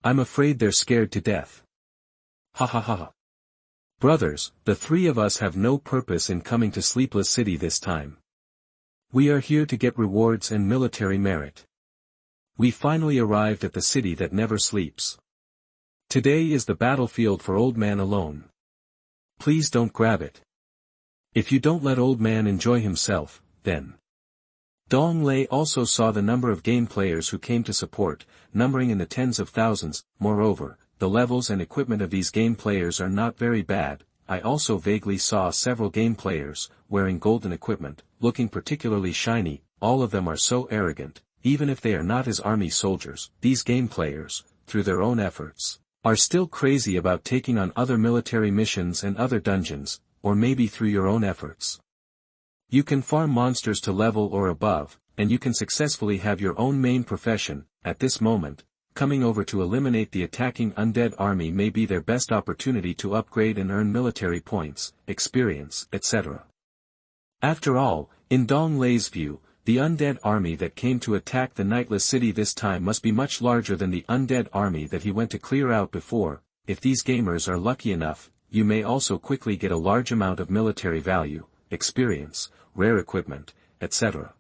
I'm afraid they're scared to death. Ha ha ha ha. Brothers, the three of us have no purpose in coming to Sleepless City this time. We are here to get rewards and military merit. We finally arrived at the city that never sleeps. Today is the battlefield for Old Man alone. Please don't grab it. If you don't let Old Man enjoy himself, then. Dong Lei also saw the number of game players who came to support, numbering in the tens of thousands. Moreover, the levels and equipment of these game players are not very bad. I also vaguely saw several game players, wearing golden equipment, looking particularly shiny. All of them are so arrogant, even if they are not his army soldiers. These game players, through their own efforts, are still crazy about taking on other military missions and other dungeons, or maybe through your own efforts. You can farm monsters to level or above, and you can successfully have your own main profession. At this moment, coming over to eliminate the attacking undead army may be their best opportunity to upgrade and earn military points, experience, etc. After all, in Dong Lei's view, the undead army that came to attack the Nightless City this time must be much larger than the undead army that he went to clear out before. If these gamers are lucky enough, you may also quickly get a large amount of military value, experience, rare equipment, etc.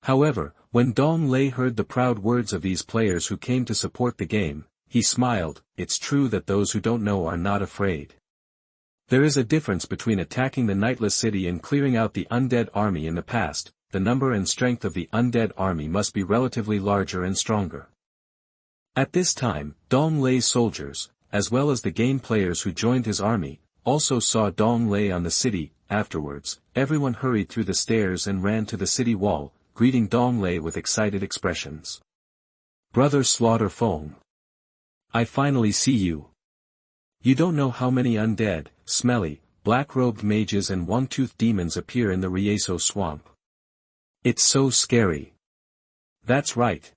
However, when Dong Lei heard the proud words of these players who came to support the game, he smiled. It's true that those who don't know are not afraid. There is a difference between attacking the Nightless City and clearing out the undead army in the past. The number and strength of the undead army must be relatively larger and stronger. At this time, Dong Lei's soldiers, as well as the game players who joined his army, also saw Dong Lei on the city. Afterwards, everyone hurried through the stairs and ran to the city wall, greeting Dong Lei with excited expressions. "Brother Slaughter Fong. I finally see you. You don't know how many undead, smelly, black-robed mages and one-toothed demons appear in the Rieso swamp. It's so scary." "That's right.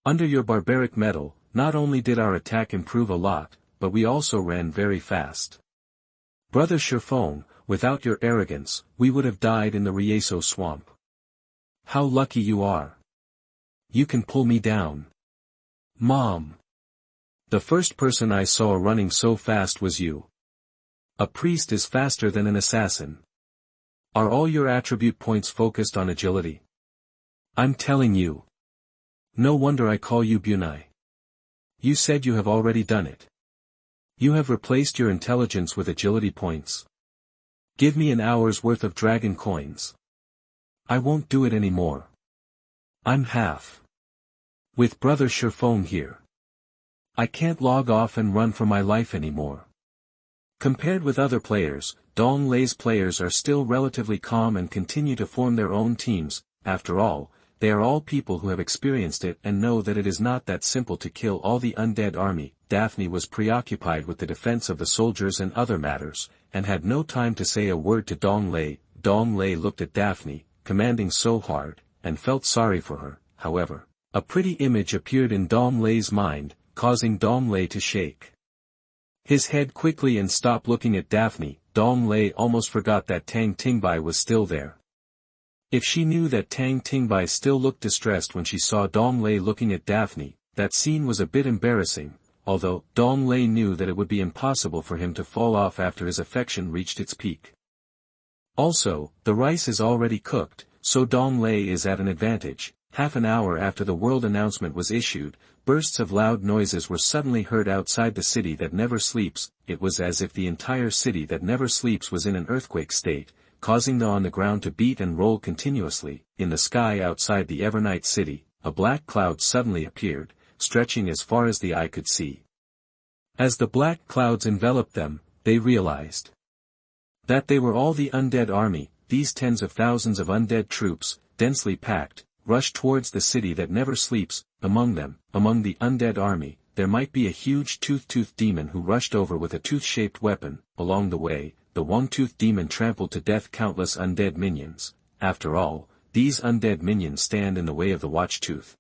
Under your barbaric metal, not only did our attack improve a lot, but we also ran very fast. Brother Shurfong, without your arrogance, we would have died in the Rieso swamp. How lucky you are. You can pull me down. Mom. The first person I saw running so fast was you. A priest is faster than an assassin. Are all your attribute points focused on agility? I'm telling you. No wonder I call you Bunai. You said you have already done it. You have replaced your intelligence with agility points. Give me an hour's worth of dragon coins. I won't do it anymore. I'm half. With Brother Shurfong here. I can't log off and run for my life anymore." Compared with other players, Dong Lei's players are still relatively calm and continue to form their own teams. After all, they are all people who have experienced it and know that it is not that simple to kill all the undead army. Daphne was preoccupied with the defense of the soldiers and other matters, and had no time to say a word to Dong Lei. Dong Lei looked at Daphne, commanding so hard, and felt sorry for her. However, a pretty image appeared in Dong Lei's mind, causing Dong Lei to shake his head quickly and stop looking at Daphne. Dong Lei almost forgot that Tang Tingbai was still there. If she knew that Tang Tingbai still looked distressed when she saw Dong Lei looking at Daphne, that scene was a bit embarrassing, although Dong Lei knew that it would be impossible for him to fall off after his affection reached its peak. Also, the rice is already cooked, so Dong Lei is at an advantage. Half an hour after the world announcement was issued, bursts of loud noises were suddenly heard outside the city that never sleeps. It was as if the entire city that never sleeps was in an earthquake state, causing the on the ground to beat and roll continuously. In the sky outside the Evernight city, a black cloud suddenly appeared, stretching as far as the eye could see. As the black clouds enveloped them, they realized that they were all the undead army. These tens of thousands of undead troops, densely packed, rushed towards the city that never sleeps. Among them, among the undead army, there might be a huge toothed demon who rushed over with a tooth-shaped weapon. Along the way, the one-toothed demon trampled to death countless undead minions. After all, these undead minions stand in the way of the Watchtooth.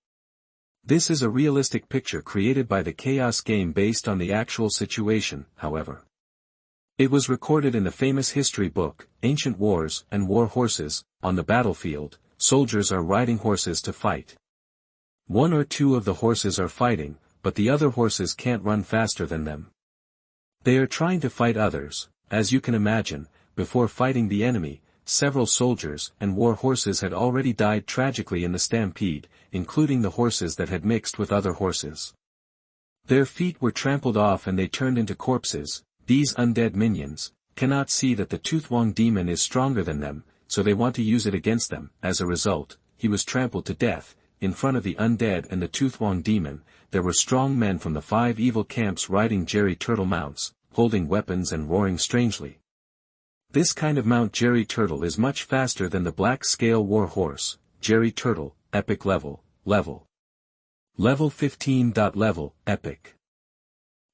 This is a realistic picture created by the Chaos game based on the actual situation, however. It was recorded in the famous history book, Ancient Wars and War Horses. On the battlefield, soldiers are riding horses to fight. One or two of the horses are fighting, but the other horses can't run faster than them. They are trying to fight others. As you can imagine, before fighting the enemy, several soldiers and war horses had already died tragically in the stampede, including the horses that had mixed with other horses. Their feet were trampled off and they turned into corpses. These undead minions cannot see that the Toothwong demon is stronger than them, so they want to use it against them. As a result, he was trampled to death. In front of the undead and the Toothwong demon, there were strong men from the 5 evil camps riding Jerry Turtle mounts, holding weapons and roaring strangely. This kind of mount Jerry Turtle is much faster than the Black Scale War Horse. Jerry Turtle, Epic Level, Level 15. Level, Epic.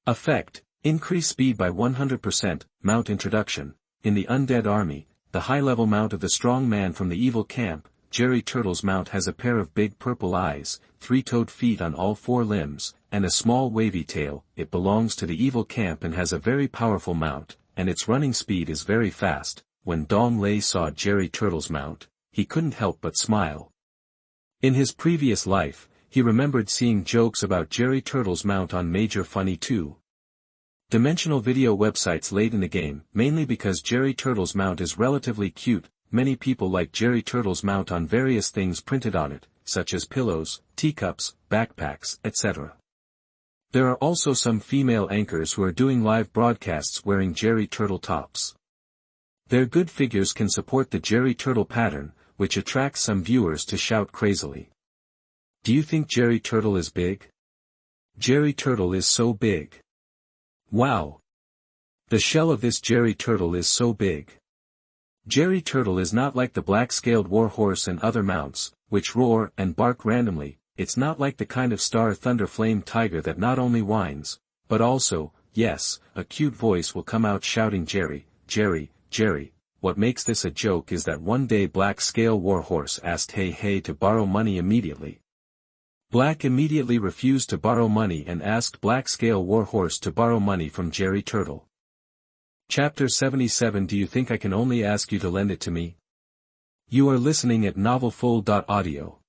Effect, increase speed by 100%, mount introduction. In the undead army, the high-level mount of the strong man from the evil camp, Jerry Turtle's mount has a pair of big purple eyes, 3-toed feet on all 4 limbs, and a small wavy tail. It belongs to the evil camp and has a very powerful mount, and its running speed is very fast. When Dong Lei saw Jerry Turtle's mount, he couldn't help but smile. In his previous life, he remembered seeing jokes about Jerry Turtle's mount on Major Funny 2. Dimensional video websites late in the game, mainly because Jerry Turtle's mount is relatively cute. Many people like Jerry Turtle's mount on various things printed on it, such as pillows, teacups, backpacks, etc. There are also some female anchors who are doing live broadcasts wearing Jerry Turtle tops. Their good figures can support the Jerry Turtle pattern, which attracts some viewers to shout crazily. Do you think Jerry Turtle is big? Jerry Turtle is so big. Wow! The shell of this Jerry Turtle is so big. Jerry Turtle is not like the black-scaled warhorse and other mounts, which roar and bark randomly. It's not like the kind of star thunder flame tiger that not only whines, but also, yes, a cute voice will come out shouting Jerry, Jerry, Jerry. What makes this a joke is that one day Black-Scale Warhorse asked Hey to borrow money immediately. Black immediately refused to borrow money and asked Black-Scale Warhorse to borrow money from Jerry Turtle. Chapter 77. Do you think I can only ask you to lend it to me? You are listening at novelfull.audio.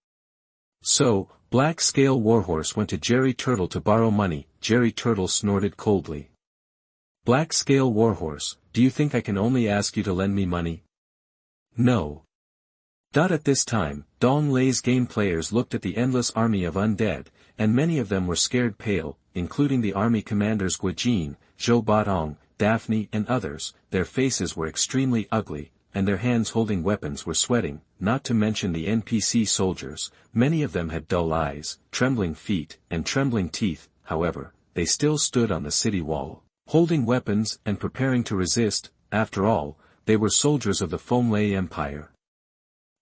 So, Black-Scale Warhorse went to Jerry Turtle to borrow money. Jerry Turtle snorted coldly. Black-Scale Warhorse, do you think I can only ask you to lend me money? No. At this time, Dong Lei's game players looked at the endless army of undead, and many of them were scared pale, including the army commanders Guijin, Zhou Batong, Daphne and others. Their faces were extremely ugly, and their hands holding weapons were sweating, not to mention the NPC soldiers. Many of them had dull eyes, trembling feet, and trembling teeth. However, they still stood on the city wall, holding weapons and preparing to resist. After all, they were soldiers of the Fonglei Empire.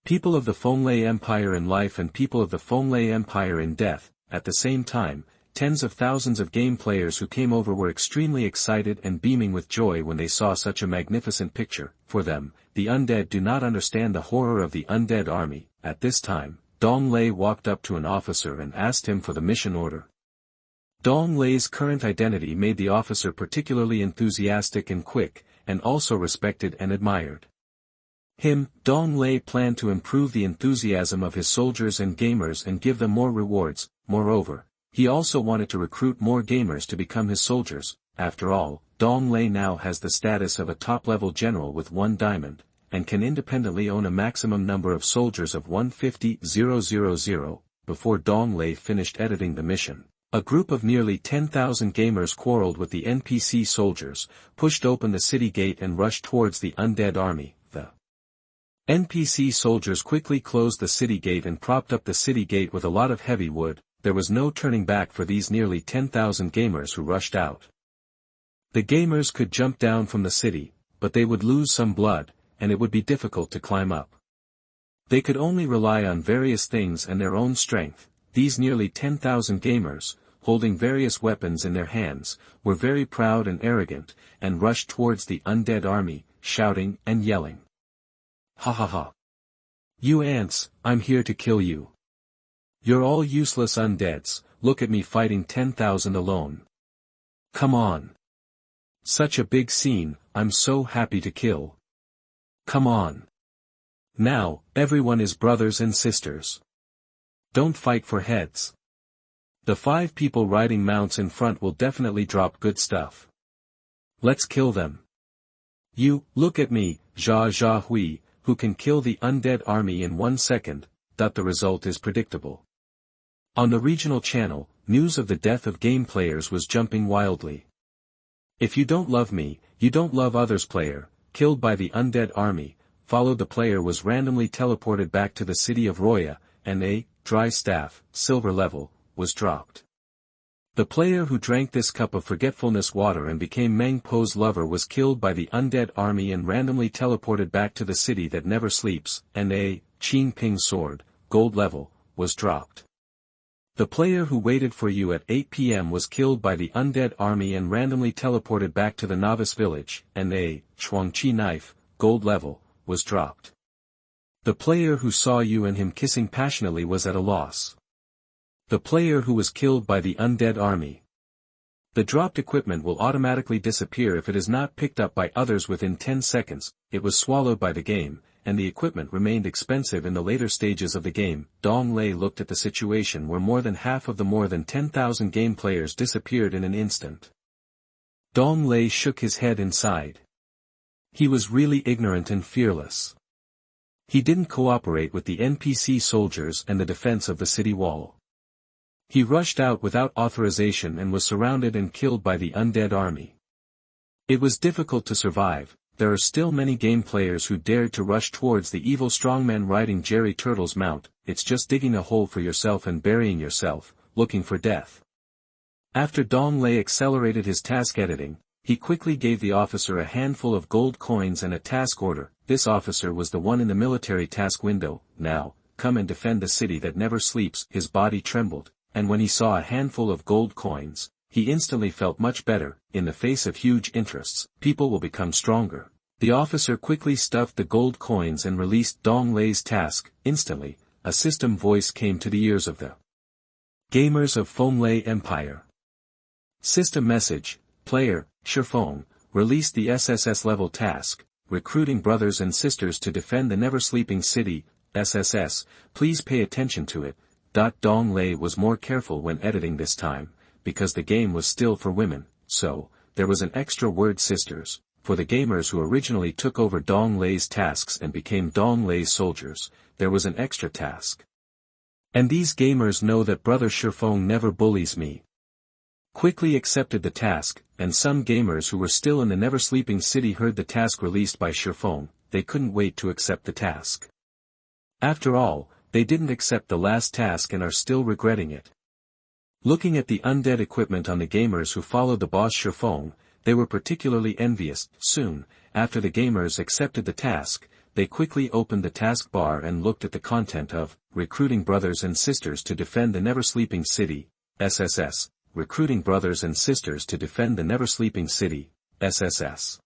People of the Fonglei Empire in life and people of the Fonglei Empire in death. At the same time, tens of thousands of game players who came over were extremely excited and beaming with joy when they saw such a magnificent picture. For them, the undead do not understand the horror of the undead army. At this time, Dong Lei walked up to an officer and asked him for the mission order. Dong Lei's current identity made the officer particularly enthusiastic and quick, and also respected and admired. Dong Lei planned to improve the enthusiasm of his soldiers and gamers and give them more rewards. Moreover, he also wanted to recruit more gamers to become his soldiers. After all, Dong Lei now has the status of a top-level general with 1 diamond, and can independently own a maximum number of soldiers of 150,000. Before Dong Lei finished editing the mission, a group of nearly 10,000 gamers quarreled with the NPC soldiers, pushed open the city gate and rushed towards the undead army. The NPC soldiers quickly closed the city gate and propped up the city gate with a lot of heavy wood. There was no turning back for these nearly 10,000 gamers who rushed out. The gamers could jump down from the city, but they would lose some blood, and it would be difficult to climb up. They could only rely on various things and their own strength. These nearly 10,000 gamers, holding various weapons in their hands, were very proud and arrogant, and rushed towards the undead army, shouting and yelling. Ha ha ha. You ants, I'm here to kill you. You're all useless undeads. Look at me fighting 10,000 alone. Come on. Such a big scene, I'm so happy to kill. Come on. Now, everyone is brothers and sisters. Don't fight for heads. The 5 people riding mounts in front will definitely drop good stuff. Let's kill them. You, look at me, Jia Hui, who can kill the undead army in 1 second. The result is predictable. On the regional channel, news of the death of game players was jumping wildly. If you don't love me, you don't love others. Player, killed by the undead army, followed. The player was randomly teleported back to the city of Roya, and a dry staff, silver level, was dropped. The player who drank this cup of forgetfulness water and became Meng Po's lover was killed by the undead army and randomly teleported back to the city that never sleeps, and a Qin Ping sword, gold level, was dropped. The player who waited for you at 8 p.m. was killed by the undead army and randomly teleported back to the novice village, and a Chuangqi knife, gold level, was dropped. The player who saw you and him kissing passionately was at a loss. The player who was killed by the undead army. The dropped equipment will automatically disappear if it is not picked up by others within 10 seconds, it was swallowed by the game, and the equipment remained expensive in the later stages of the game. Dong Lei looked at the situation where more than half of the more than 10,000 game players disappeared in an instant. Dong Lei shook his head and sighed. He was really ignorant and fearless. He didn't cooperate with the NPC soldiers and the defense of the city wall. He rushed out without authorization and was surrounded and killed by the undead army. It was difficult to survive. There are still many game players who dared to rush towards the evil strongman riding Jerry Turtle's mount. It's just digging a hole for yourself and burying yourself, looking for death. After Dong Lei accelerated his task editing, he quickly gave the officer a handful of gold coins and a task order. This officer was the one in the military task window. Now, come and defend the city that never sleeps. His body trembled, and when he saw a handful of gold coins, he instantly felt much better. In the face of huge interests, people will become stronger. The officer quickly stuffed the gold coins and released Dong Lei's task. Instantly, a system voice came to the ears of the gamers of Fonglei Empire. System message: Player, Shifeng, released the SSS-level task, recruiting brothers and sisters to defend the never-sleeping city, SSS, please pay attention to it. Dong Lei was more careful when editing this time, because the game was still for women, so, there was an extra word sisters. For the gamers who originally took over Dong Lei's tasks and became Dong Lei's soldiers, there was an extra task. And these gamers know that Brother Shifeng never bullies me. Quickly accepted the task, and some gamers who were still in the never-sleeping city heard the task released by Shifeng. They couldn't wait to accept the task. After all, they didn't accept the last task and are still regretting it. Looking at the undead equipment on the gamers who followed the boss Shifeng, they were particularly envious. Soon, after the gamers accepted the task, they quickly opened the taskbar and looked at the content of, recruiting brothers and sisters to defend the never-sleeping city, SSS, recruiting brothers and sisters to defend the never-sleeping city, SSS.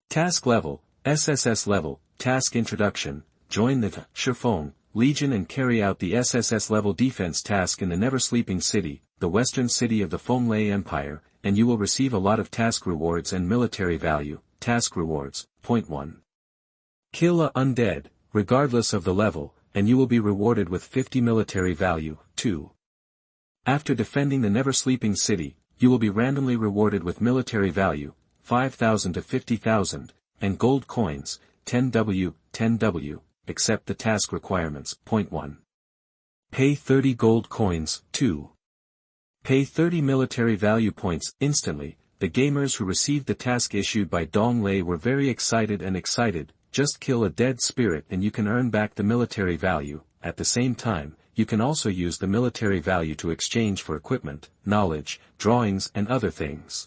Task level, SSS level, task introduction, join the Shifeng Legion and carry out the SSS-level defense task in the never-sleeping city, the western city of the Fonglei Empire, and you will receive a lot of task rewards and military value. Task rewards, Point 1. Kill a undead, regardless of the level, and you will be rewarded with 50 military value. 2. After defending the never-sleeping city, you will be randomly rewarded with military value, 5,000 to 50,000, and gold coins, 10W, 10W. Accept the task requirements. Point 1. Pay 30 gold coins. 2. Pay 30 military value points. Instantly, the gamers who received the task issued by Dong Lei were very excited. Just kill a dead spirit and you can earn back the military value. At the same time, you can also use the military value to exchange for equipment, knowledge, drawings and other things.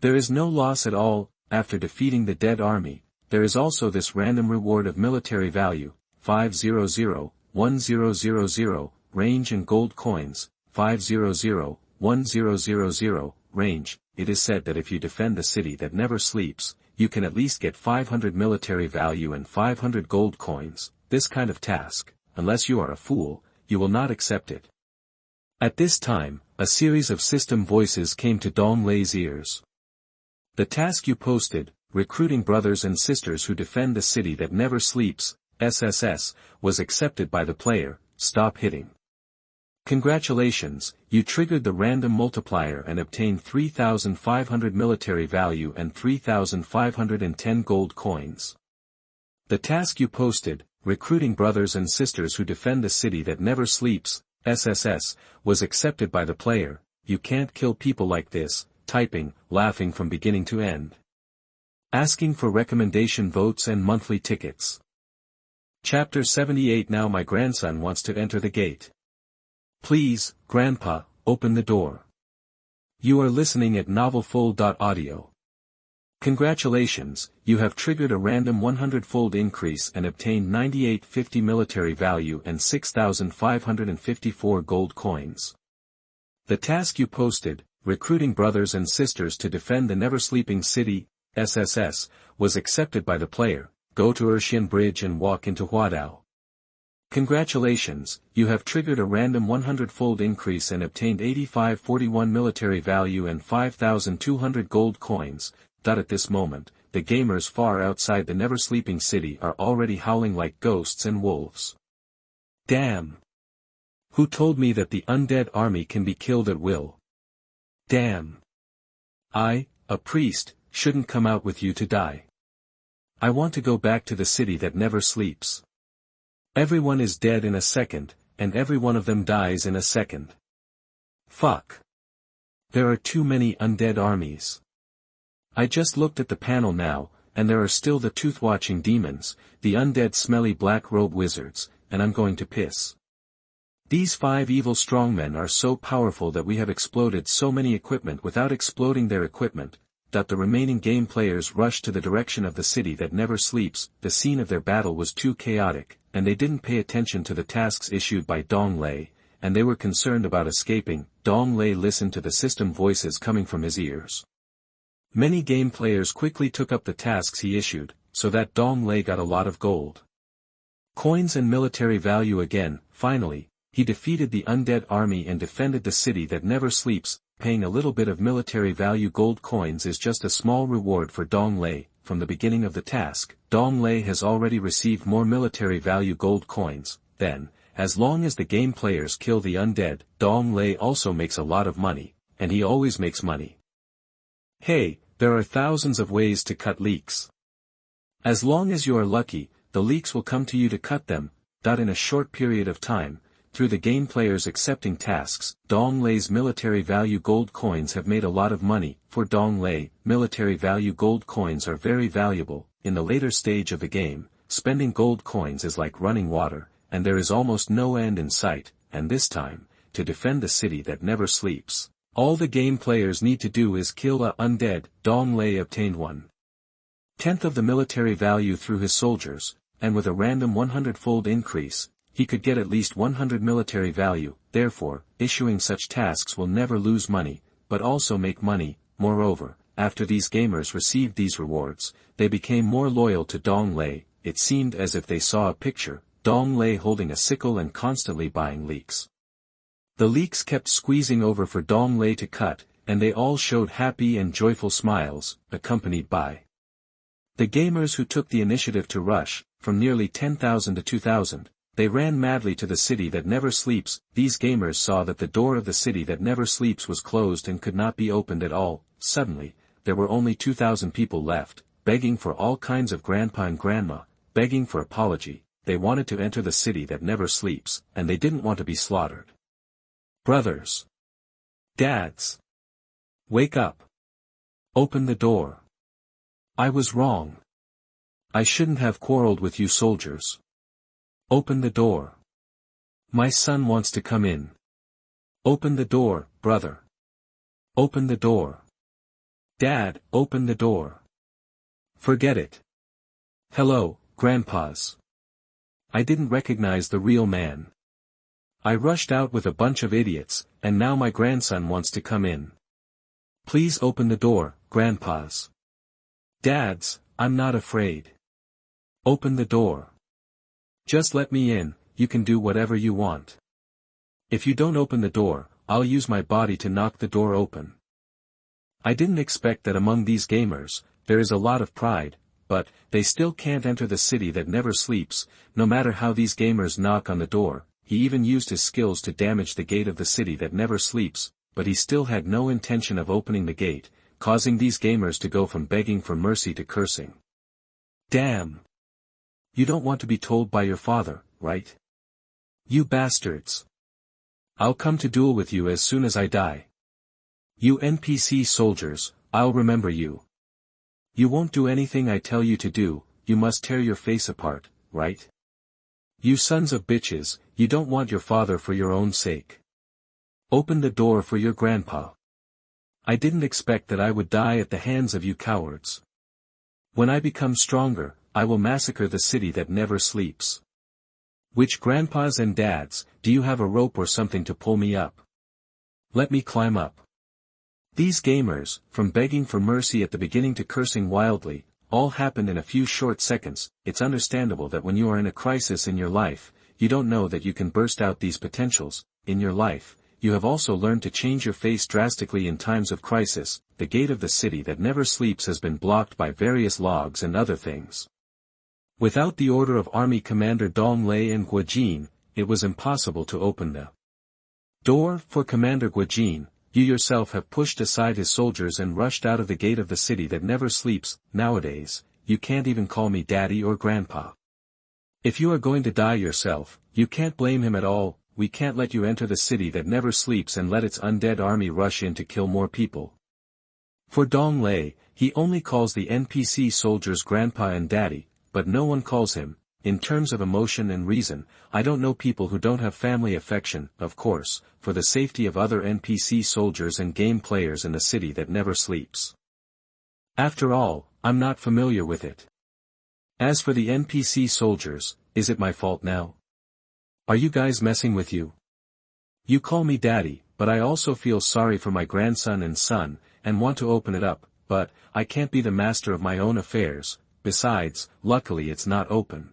There is no loss at all. After defeating the dead army, there is also this random reward of military value, 500, 1000, range and gold coins, 500, 1000, range. It is said that if you defend the city that never sleeps, you can at least get 500 military value and 500 gold coins. This kind of task, unless you are a fool, you will not accept it. At this time, a series of system voices came to Dong Lei's ears. The task you posted, recruiting brothers and sisters who defend the city that never sleeps, SSS, was accepted by the player. Stop hitting. Congratulations, you triggered the random multiplier and obtained 3,500 military value and 3,510 gold coins. The task you posted, recruiting brothers and sisters who defend the city that never sleeps, SSS, was accepted by the player. You can't kill people like this. Typing, laughing from beginning to end. Asking for recommendation votes and monthly tickets. Chapter 78. Now my grandson wants to enter the gate. Please, Grandpa, open the door. You are listening at novelfull.audio. Congratulations, you have triggered a random 100-fold increase and obtained 9850 military value and 6,554 gold coins. The task you posted, recruiting brothers and sisters to defend the never-sleeping city, SSS, was accepted by the player. Go to Erxian Bridge and walk into Huadao. Congratulations, you have triggered a random 100-fold increase and obtained 8541 military value and 5,200 gold coins. At this moment, the gamers far outside the never-sleeping city are already howling like ghosts and wolves. Damn! Who told me that the undead army can be killed at will? Damn! I, a priest, shouldn't come out with you to die. I want to go back to the city that never sleeps. Everyone is dead in a second, and every one of them dies in a second. Fuck. There are too many undead armies. I just looked at the panel now, and there are still the tooth-watching demons, the undead smelly black-robe wizards, and I'm going to piss. These 5 evil strongmen are so powerful that we have exploded so many equipment without exploding their equipment, that the remaining game players rushed to the direction of the city that never sleeps. The scene of their battle was too chaotic, and they didn't pay attention to the tasks issued by Dong Lei, and they were concerned about escaping. Dong Lei listened to the system voices coming from his ears. Many game players quickly took up the tasks he issued, so that Dong Lei got a lot of gold coins and military value again. Finally, he defeated the undead army and defended the city that never sleeps. Paying a little bit of military value gold coins is just a small reward for Dong Lei. From the beginning of the task, Dong Lei has already received more military value gold coins. Then, as long as the game players kill the undead, Dong Lei also makes a lot of money, and he always makes money. Hey, there are thousands of ways to cut leaks. As long as you are lucky, the leaks will come to you to cut them. In a short period of time, through the game players accepting tasks, Dong Lei's military value gold coins have made a lot of money. For Dong Lei, military value gold coins are very valuable. In the later stage of the game, spending gold coins is like running water, and there is almost no end in sight. And this time, to defend the city that never sleeps, all the game players need to do is kill a undead. Dong Lei obtained 1/10 of the military value through his soldiers, and with a random 100-fold increase, he could get at least 100 military value. Therefore, issuing such tasks will never lose money, but also make money. Moreover, after these gamers received these rewards, they became more loyal to Dong Lei. It seemed as if they saw a picture, Dong Lei holding a sickle and constantly buying leeks. The leeks kept squeezing over for Dong Lei to cut, and they all showed happy and joyful smiles, accompanied by the gamers who took the initiative to rush. From nearly 10,000 to 2,000, they ran madly to the city that never sleeps. These gamers saw that the door of the city that never sleeps was closed and could not be opened at all. Suddenly, there were only 2,000 people left, begging for all kinds of grandpa and grandma, begging for apology. They wanted to enter the city that never sleeps, and they didn't want to be slaughtered. Brothers. Dads. Wake up. Open the door. I was wrong. I shouldn't have quarreled with you soldiers. Open the door. My son wants to come in. Open the door, brother. Open the door. Dad, open the door. Forget it. Hello, grandpas. I didn't recognize the real man. I rushed out with a bunch of idiots, and now my grandson wants to come in. Please open the door, grandpas. Dads, I'm not afraid. Open the door. Just let me in. You can do whatever you want. If you don't open the door, I'll use my body to knock the door open. I didn't expect that among these gamers, there is a lot of pride, but they still can't enter the city that never sleeps, no matter how these gamers knock on the door. He even used his skills to damage the gate of the city that never sleeps, but he still had no intention of opening the gate, causing these gamers to go from begging for mercy to cursing. Damn! You don't want to be told by your father, right? You bastards! I'll come to duel with you as soon as I die. You NPC soldiers, I'll remember you. You won't do anything I tell you to do. You must tear your face apart, right? You sons of bitches, you don't want your father for your own sake. Open the door for your grandpa. I didn't expect that I would die at the hands of you cowards. When I become stronger, I will massacre the city that never sleeps. Which grandpas and dads, do you have a rope or something to pull me up? Let me climb up. These gamers, from begging for mercy at the beginning to cursing wildly, all happened in a few short seconds. It's understandable that when you are in a crisis in your life, you don't know that you can burst out these potentials. In your life, you have also learned to change your face drastically in times of crisis. The gate of the city that never sleeps has been blocked by various logs and other things. Without the order of Army Commander Dong Lei and Guojin, it was impossible to open the door. For Commander Guojin, you yourself have pushed aside his soldiers and rushed out of the gate of the city that never sleeps. Nowadays, you can't even call me daddy or grandpa. If you are going to die yourself, you can't blame him at all. we can't let you enter the city that never sleeps and let its undead army rush in to kill more people. For Dong Lei, he only calls the NPC soldiers grandpa and daddy, but no one calls him, in terms of emotion and reason. I don't know people who don't have family affection, of course, for the safety of other NPC soldiers and game players in the city that never sleeps. After all, I'm not familiar with it. As for the NPC soldiers, is it my fault now? Are you guys messing with you? You call me daddy, but I also feel sorry for my grandson and son, and want to open it up, but I can't be the master of my own affairs. Besides, luckily it's not open.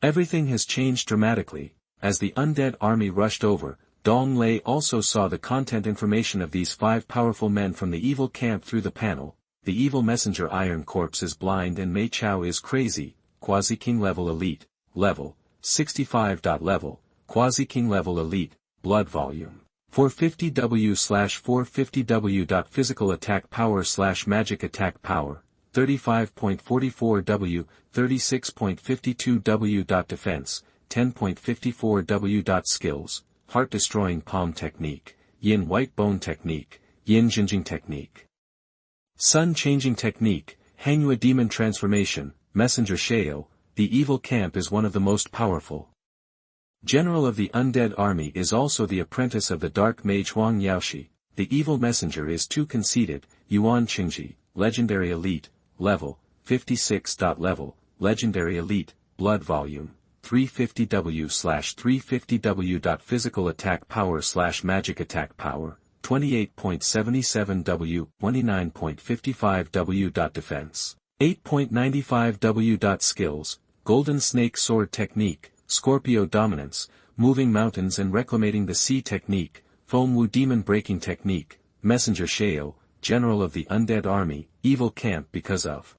Everything has changed dramatically. As the undead army rushed over, Dong Lei also saw the content information of these 5 powerful men from the evil camp through the panel. The evil messenger Iron Corpse is blind and Mei Chao is crazy. Quasi-King level elite, level 65. Level, Quasi-King level elite, blood volume 450W/450W. Physical attack power / magic attack power 35.44W, 36.52W. Defense 10.54W. Skills, heart-destroying palm technique, yin white bone technique, yin jinjing technique, sun changing technique, Hangyue demon transformation, messenger Shao. The evil camp is one of the most powerful. General of the undead army is also the apprentice of the dark mage Huang Yaoshi. The evil messenger is too conceited. Yuan Qingji, legendary elite, level 56. Level, legendary elite, blood volume 350W/350W. Physical attack power / magic attack power 28.77W, 29.55W. Defense 8.95W. Skills, golden snake sword technique, Scorpio dominance, moving mountains and reclamating the sea technique, Foam Wu demon breaking technique, messenger Shao, general of the undead army, evil camp. Because of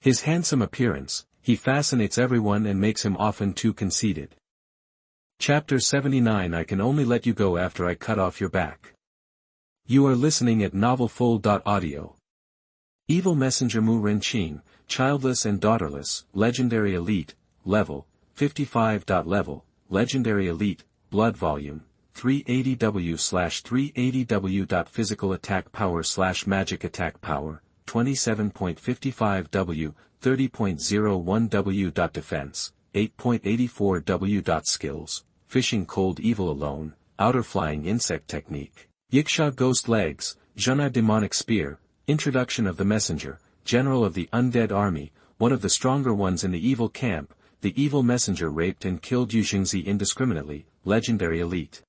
his handsome appearance, he fascinates everyone and makes him often too conceited. Chapter 79. I can only let you go after I cut off your back. You are listening at novelfull.audio. Evil messenger Mu Renqing, childless and daughterless, legendary elite, level 55. Level, legendary elite, blood volume 380W/380W. Physical attack power / magic attack power 27.55W, 30.01W. Defense 8.84W. Skills, fishing cold evil alone, outer flying insect technique, Yiksha ghost legs, Zhunai demonic spear. Introduction of the messenger, general of the undead army, one of the stronger ones in the evil camp. The evil messenger raped and killed Yu Xingzi indiscriminately, legendary elite.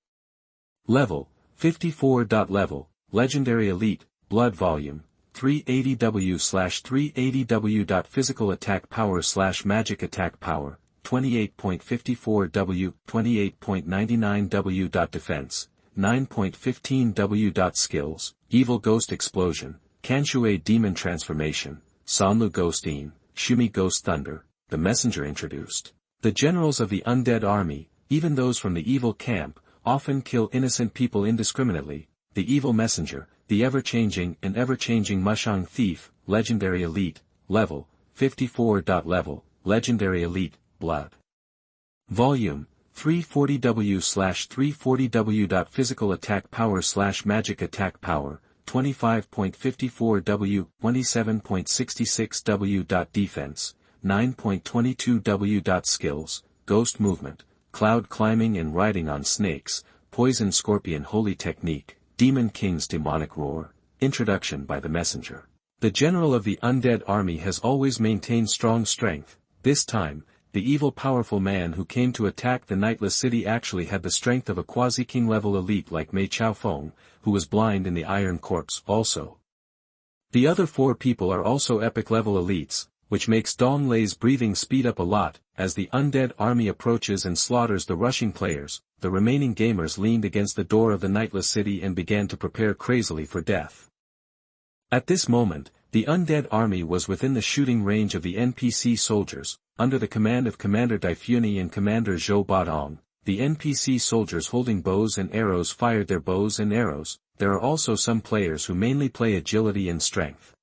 Level 54. Level, legendary elite, blood volume 380W/380W. Physical attack power / magic attack power 28.54W, 28.99W. Defense 9.15W. Skills, evil ghost explosion, Kanshue demon transformation, Sanlu ghost Yin, Shumi ghost thunder. The messenger introduced. The generals of the undead army, even those from the evil camp, often kill innocent people indiscriminately. The evil messenger, the ever-changing Mushang thief, legendary elite, level 54. Level, legendary elite, blood volume 340W/340W. Physical attack power / magic attack power 25.54W, 27.66W. Defense 9.22W. Skills, ghost movement, cloud climbing and riding on snakes, poison scorpion holy technique, demon king's demonic roar. Introduction by the messenger. The general of the undead army has always maintained strong strength. This time, the evil powerful man who came to attack the nightless city actually had the strength of a quasi-king level elite like Mei Chaofeng, who was blind in the Iron Corpse also. The other 4 people are also epic level elites, which makes Dong Lei's breathing speed up a lot. As the undead army approaches and slaughters the rushing players, the remaining gamers leaned against the door of the nightless city and began to prepare crazily for death. At this moment, the undead army was within the shooting range of the NPC soldiers, under the command of Commander Daifuni and Commander Zhou Badong. The NPC soldiers holding bows and arrows fired their bows and arrows. There are also some players who mainly play agility and strength.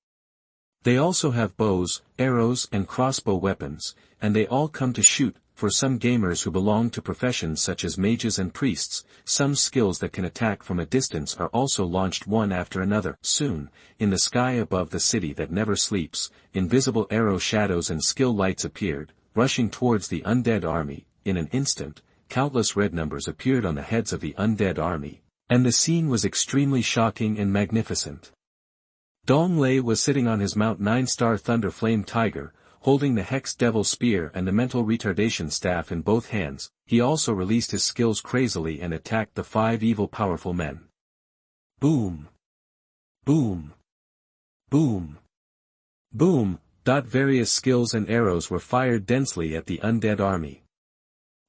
They also have bows, arrows and crossbow weapons, and they all come to shoot, for some gamers who belong to professions such as mages and priests, some skills that can attack from a distance are also launched one after another. Soon, in the sky above the city that never sleeps, invisible arrow shadows and skill lights appeared, rushing towards the undead army. In an instant, countless red numbers appeared on the heads of the undead army, and the scene was extremely shocking and magnificent. Dong Lei was sitting on his Mount 9-star Thunder Flame Tiger, holding the Hex Devil Spear and the Mental Retardation Staff in both hands. He also released his skills crazily and attacked the 5 evil powerful men. Boom! Boom! Boom! Boom! Various skills and arrows were fired densely at the undead army.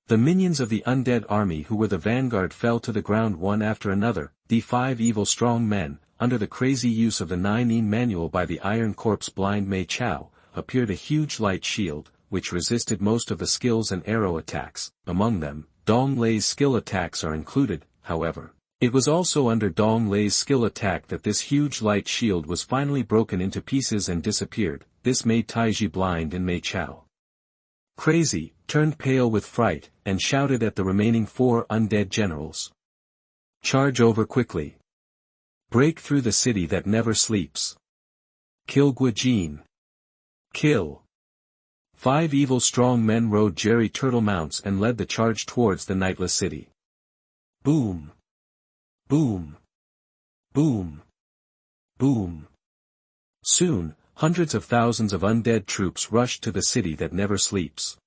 The minions of the undead army who were the vanguard fell to the ground one after another. The 5 evil strong men, under the crazy use of the 9-in manual by the Iron Corpse blind Mei Chao, appeared a huge light shield, which resisted most of the skills and arrow attacks. Among them, Dong Lei's skill attacks are included, however. It was also under Dong Lei's skill attack that this huge light shield was finally broken into pieces and disappeared. This made Taiji blind and Mei Chao crazy, turned pale with fright, and shouted at the remaining 4 undead generals. Charge over quickly. Break through the city that never sleeps. Kill Guojin. Kill. 5 evil strong men rode Jerry Turtle mounts and led the charge towards the nightless city. Boom. Boom. Boom. Boom. Soon, hundreds of thousands of undead troops rushed to the city that never sleeps.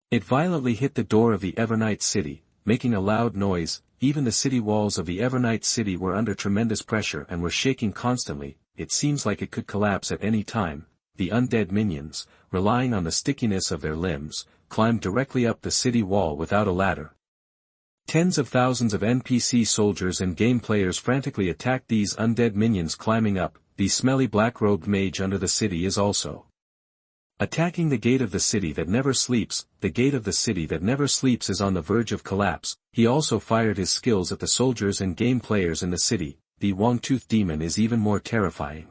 It violently hit the door of the Evernight city, making a loud noise. Even the city walls of the Evernight city were under tremendous pressure and were shaking constantly. It seems like it could collapse at any time. The undead minions, relying on the stickiness of their limbs, climbed directly up the city wall without a ladder. Tens of thousands of NPC soldiers and game players frantically attacked these undead minions climbing up. The smelly black-robed mage under the city is also attacking the gate of the city that never sleeps. The gate of the city that never sleeps is on the verge of collapse. He also fired his skills at the soldiers and game players in the city. The Wong-Tooth demon is even more terrifying.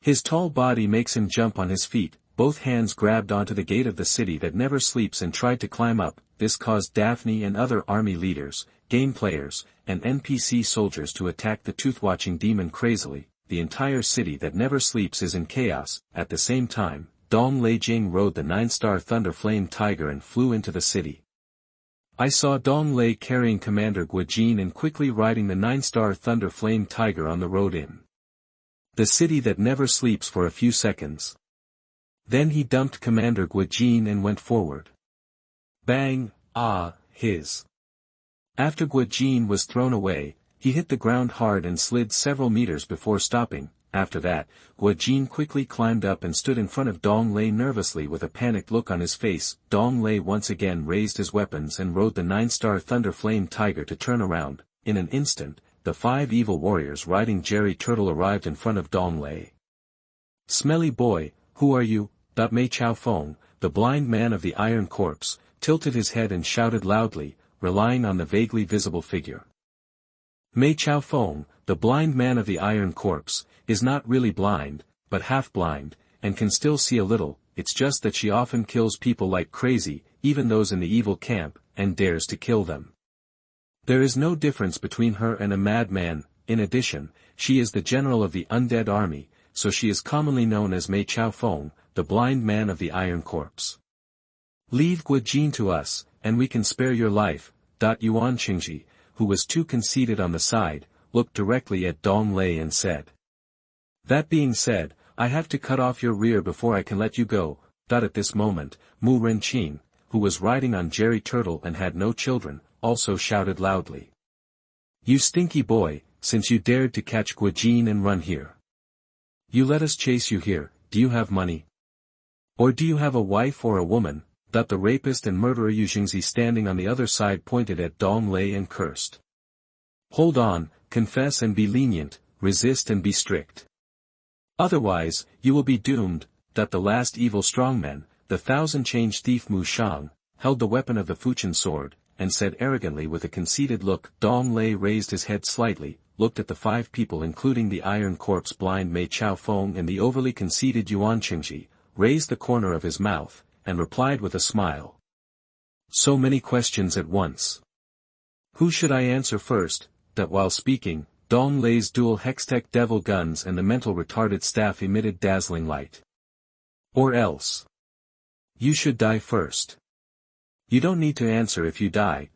His tall body makes him jump on his feet. Both hands grabbed onto the gate of the city that never sleeps and tried to climb up. This caused Daphne and other army leaders, game players, and NPC soldiers to attack the tooth-watching demon crazily. The entire city that never sleeps is in chaos. At the same time, Dong Lei Jing rode the 9-star Thunder Flame Tiger and flew into the city. I saw Dong Lei carrying Commander Guojin and quickly riding the 9-star Thunder Flame Tiger on the road in the city that never sleeps for a few seconds. Then he dumped Commander Guojin and went forward. Bang! His. After Guojin was thrown away, he hit the ground hard and slid several meters before stopping. After that, Guojin quickly climbed up and stood in front of Dong Lei nervously with a panicked look on his face. Dong Lei once again raised his weapons and rode the 9-star Thunder Flame Tiger to turn around. In an instant, the 5 evil warriors riding Jerry Turtle arrived in front of Dong Lei. Smelly boy, who are you? Mei Chao Feng, the blind man of the Iron Corpse, tilted his head and shouted loudly, relying on the vaguely visible figure. Mei Chao Feng, the blind man of the Iron Corpse, is not really blind, but half-blind, and can still see a little. It's just that she often kills people like crazy, even those in the evil camp, and dares to kill them. There is no difference between her and a madman. In addition, she is the general of the undead army, so she is commonly known as Mei Chao Feng, the blind man of the Iron Corpse. Leave Guojin to us, and we can spare your life. Yuan Qingji, who was too conceited on the side, looked directly at Dong Lei and said. That being said, I have to cut off your rear before I can let you go. At this moment, Mu Renqing, who was riding on Jerry Turtle and had no children, also shouted loudly. You stinky boy, since you dared to catch Guojin and run here. You let us chase you here. Do you have money? Or do you have a wife or a woman? The rapist and murderer Yu Jingzi standing on the other side pointed at Dong Lei and cursed. Hold on, confess and be lenient, resist and be strict. Otherwise, you will be doomed. The last evil strongman, the 1,000-change thief Mu Shang, held the weapon of the Fuchin sword, and said arrogantly with a conceited look. Dong Lei raised his head slightly, looked at the 5 people including the Iron Corpse blind Mei Chao Feng and the overly conceited Yuan Qingji, raised the corner of his mouth, and replied with a smile. So many questions at once. Who should I answer first? That while speaking, Dong Lei's dual Hextech devil guns and the mental retarded staff emitted dazzling light. Or else. You should die first. You don't need to answer if you die.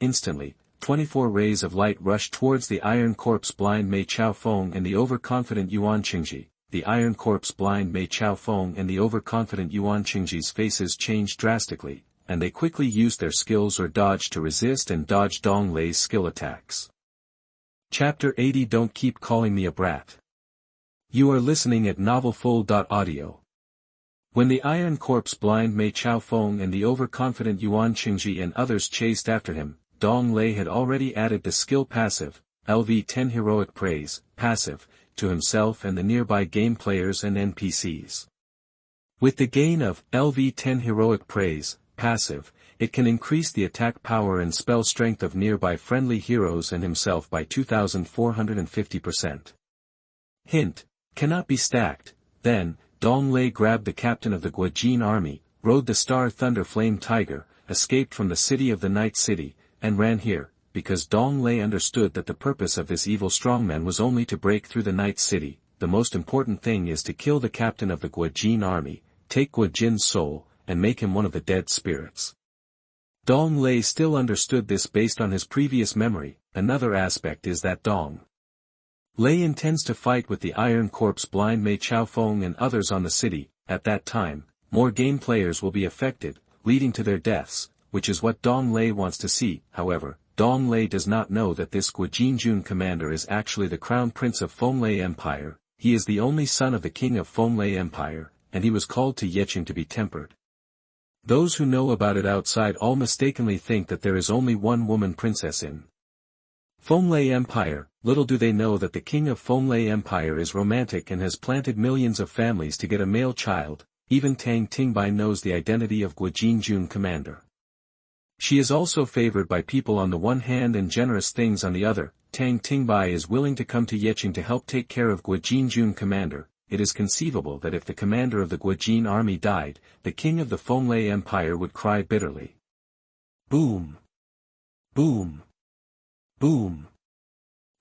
Instantly, 24 rays of light rushed towards the Iron Corpse blind Mei Chao Feng and the overconfident Yuan Qingji. The Iron Corpse blind Mei Chao Feng and the overconfident Yuan Qingji's faces changed drastically, and they quickly used their skills or dodge to resist and dodge Dong Lei's skill attacks. Chapter 80. Don't keep calling me a brat. You are listening at novelfull.audio. When the Iron Corpse blind Mei Chao Feng and the overconfident Yuan Qingji and others chased after him, Dong Lei had already added the skill passive, LV10 Heroic Praise, passive, to himself and the nearby game players and NPCs. With the gain of LV10 Heroic Praise, passive, it can increase the attack power and spell strength of nearby friendly heroes and himself by 2,450%. Hint: cannot be stacked. Then, Dong Lei grabbed the captain of the Guojin army, rode the Star Thunder Flame Tiger, escaped from the city of the Night City, and ran here, because Dong Lei understood that the purpose of this evil strongman was only to break through the Night City. The most important thing is to kill the captain of the Guojin army, take Guojin's soul, and make him one of the dead spirits. Dong Lei still understood this based on his previous memory. Another aspect is that Dong Lei intends to fight with the Iron Corpse blind Mei Chao Feng and others on the city. At that time, more game players will be affected, leading to their deaths, which is what Dong Lei wants to see. However, Dong Lei does not know that this Guojinjun commander is actually the crown prince of Fenglei Empire. He is the only son of the king of Fenglei Empire, and he was called to Yeqing to be tempered. Those who know about it outside all mistakenly think that there is only one woman princess in Fenglei Empire. Little do they know that the king of Fenglei Empire is romantic and has planted millions of families to get a male child. Even Tang Tingbai knows the identity of Guojinjun commander. She is also favored by people on the one hand and generous things on the other. Tang Tingbai is willing to come to Yeqing to help take care of Guojinjun commander. It is conceivable that if the commander of the Guojin army died, the king of the Fenglei Empire would cry bitterly. Boom. Boom. Boom.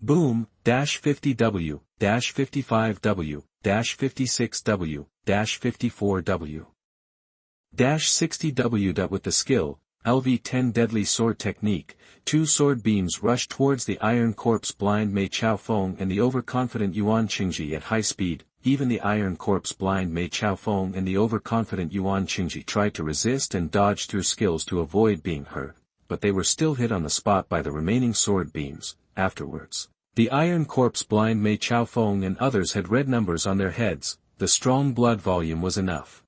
Boom, -50W, -55W, -56W, -54W. -60W. With the skill, LV10 Deadly Sword Technique, two sword beams rush towards the Iron Corpse blind Mei Chao Feng and the overconfident Yuan Qingji at high speed. Even the Iron Corpse blind Mei Chao Feng and the overconfident Yuan Qingji tried to resist and dodge through skills to avoid being hurt, but they were still hit on the spot by the remaining sword beams. Afterwards, the Iron Corpse blind Mei Chao Feng and others had red numbers on their heads. The strong blood volume was enough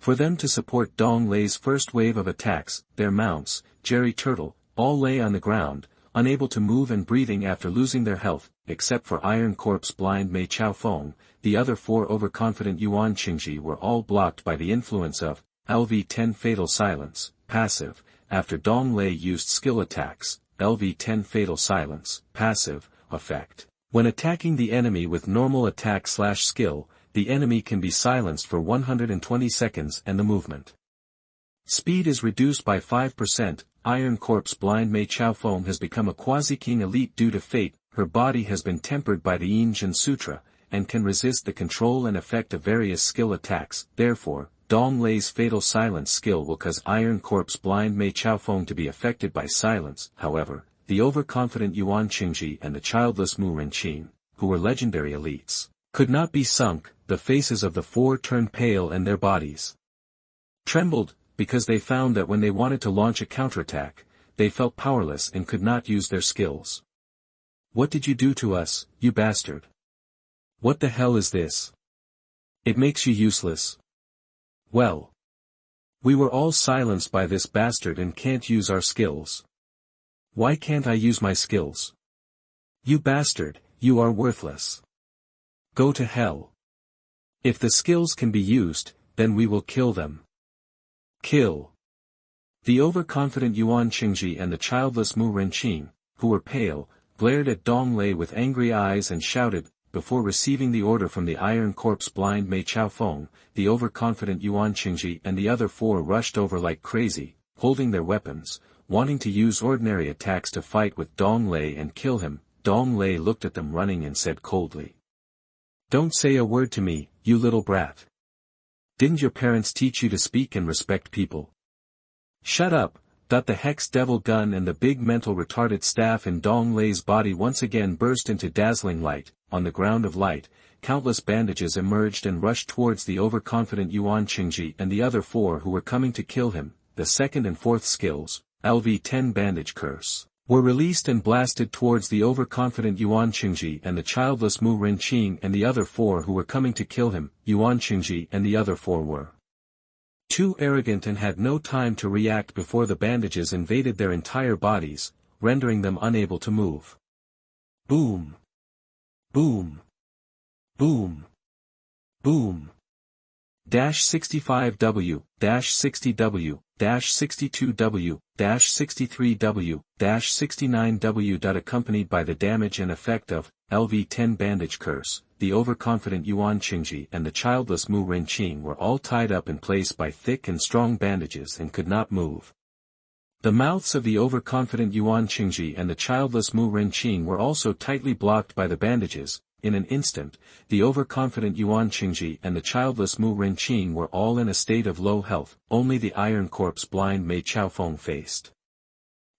for them to support Dong Lei's first wave of attacks. Their mounts, Jerry Turtle, all lay on the ground, unable to move and breathing after losing their health, except for Iron Corpse blind Mei Chao Feng. The other four overconfident Yuan Qingji were all blocked by the influence of LV10 Fatal Silence, passive, after Dong Lei used skill attacks. LV10 Fatal Silence, passive, effect. When attacking the enemy with normal attack/skill, the enemy can be silenced for 120 seconds and the movement speed is reduced by 5%. Iron Corpse blind Mei Chao Feng has become a quasi-king elite due to fate. Her body has been tempered by the Yin Jin Sutra, and can resist the control and effect of various skill attacks. Therefore, Dong Lei's Fatal Silence skill will cause Iron Corpse blind Mei Chao Feng to be affected by silence. However, the overconfident Yuan Qingji and the childless Mu Renqin, who were legendary elites, could not be sunk. The faces of the four turned pale and their bodies trembled, because they found that when they wanted to launch a counterattack, they felt powerless and could not use their skills. What did you do to us, you bastard? What the hell is this? It makes you useless. Well, we were all silenced by this bastard and can't use our skills. Why can't I use my skills? You bastard, you are worthless. Go to hell. If the skills can be used, then we will kill them. Kill. The overconfident Yuan Qingji and the childless Mu Renqin, who were pale, glared at Dong Lei with angry eyes and shouted. Before receiving the order from the Iron Corpse blind Mei Chao Feng, the overconfident Yuan Qingji and the other four rushed over like crazy. holding their weapons, wanting to use ordinary attacks to fight with Dong Lei and kill him. Dong Lei looked at them running and said coldly, "Don't say a word to me, you little brat. Didn't your parents teach you to speak and respect people?" "Shut up." The hex devil gun and the big mental retarded staff in Dong Lei's body once again burst into dazzling light. On the ground of light, countless bandages emerged and rushed towards the overconfident Yuan Qingji and the other four who were coming to kill him. The second and fourth skills, LV10 Bandage Curse, were released and blasted towards the overconfident Yuan Qingji and the childless Mu Renqing and the other four who were coming to kill him. Yuan Qingji and the other four were too arrogant and had no time to react before the bandages invaded their entire bodies, rendering them unable to move. Boom! Boom! Boom! Boom! -65W, -60W, -62W, -63W, -69W. Accompanied by the damage and effect of LV10 Bandage Curse, the overconfident Yuan Qingji and the childless Mu Renqing were all tied up in place by thick and strong bandages and could not move. The mouths of the overconfident Yuan Qingji and the childless Mu Renqing were also tightly blocked by the bandages. In an instant, the overconfident Yuan Qingji and the childless Mu Renqing were all in a state of low health. Only the Iron Corpse blind Mei Chaofeng faced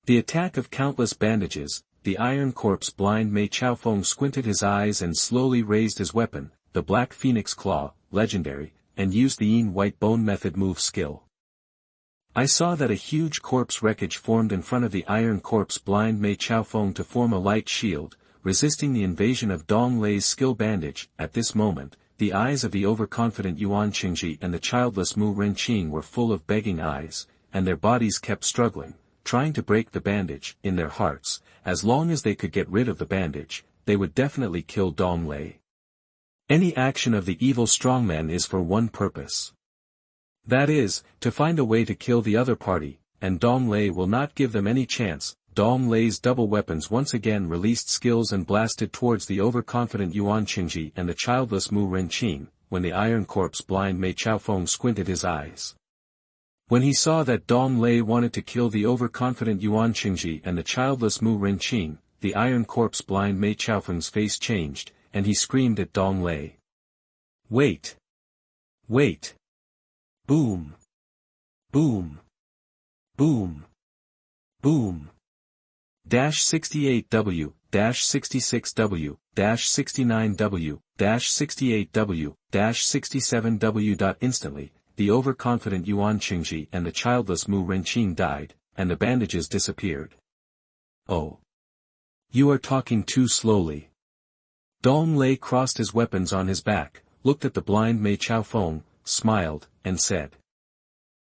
the attack of countless bandages. The Iron Corpse blind Mei Chaofeng squinted his eyes and slowly raised his weapon, the Black Phoenix Claw, legendary, and used the Yin White Bone method move skill. I saw that a huge corpse wreckage formed in front of the Iron Corpse blind Mei Chaofeng to form a light shield, resisting the invasion of Dong Lei's skill bandage. At this moment, the eyes of the overconfident Yuan Qingji and the childless Mu Renqing were full of begging eyes, and their bodies kept struggling, trying to break the bandage. In their hearts, as long as they could get rid of the bandage, they would definitely kill Dong Lei. Any action of the evil strongman is for one purpose. That is, to find a way to kill the other party, and Dong Lei will not give them any chance. Dong Lei's double weapons once again released skills and blasted towards the overconfident Yuan Qingji and the childless Mu Renqing. When the Iron Corpse blind Mei Chaofeng squinted his eyes, when he saw that Dong Lei wanted to kill the overconfident Yuan Qingji and the childless Mu Renqing, the Iron Corpse blind Mei Chaofeng's face changed, and he screamed at Dong Lei. "Wait! Wait! Boom! Boom! Boom! Boom! -68W, -66W, -69W, -68W, -67W. Instantly, the overconfident Yuan Qingji and the childless Mu Renqing died, and the bandages disappeared. "Oh. You are talking too slowly." Dong Lei crossed his weapons on his back, looked at the blind Mei Chaofeng, smiled, and said,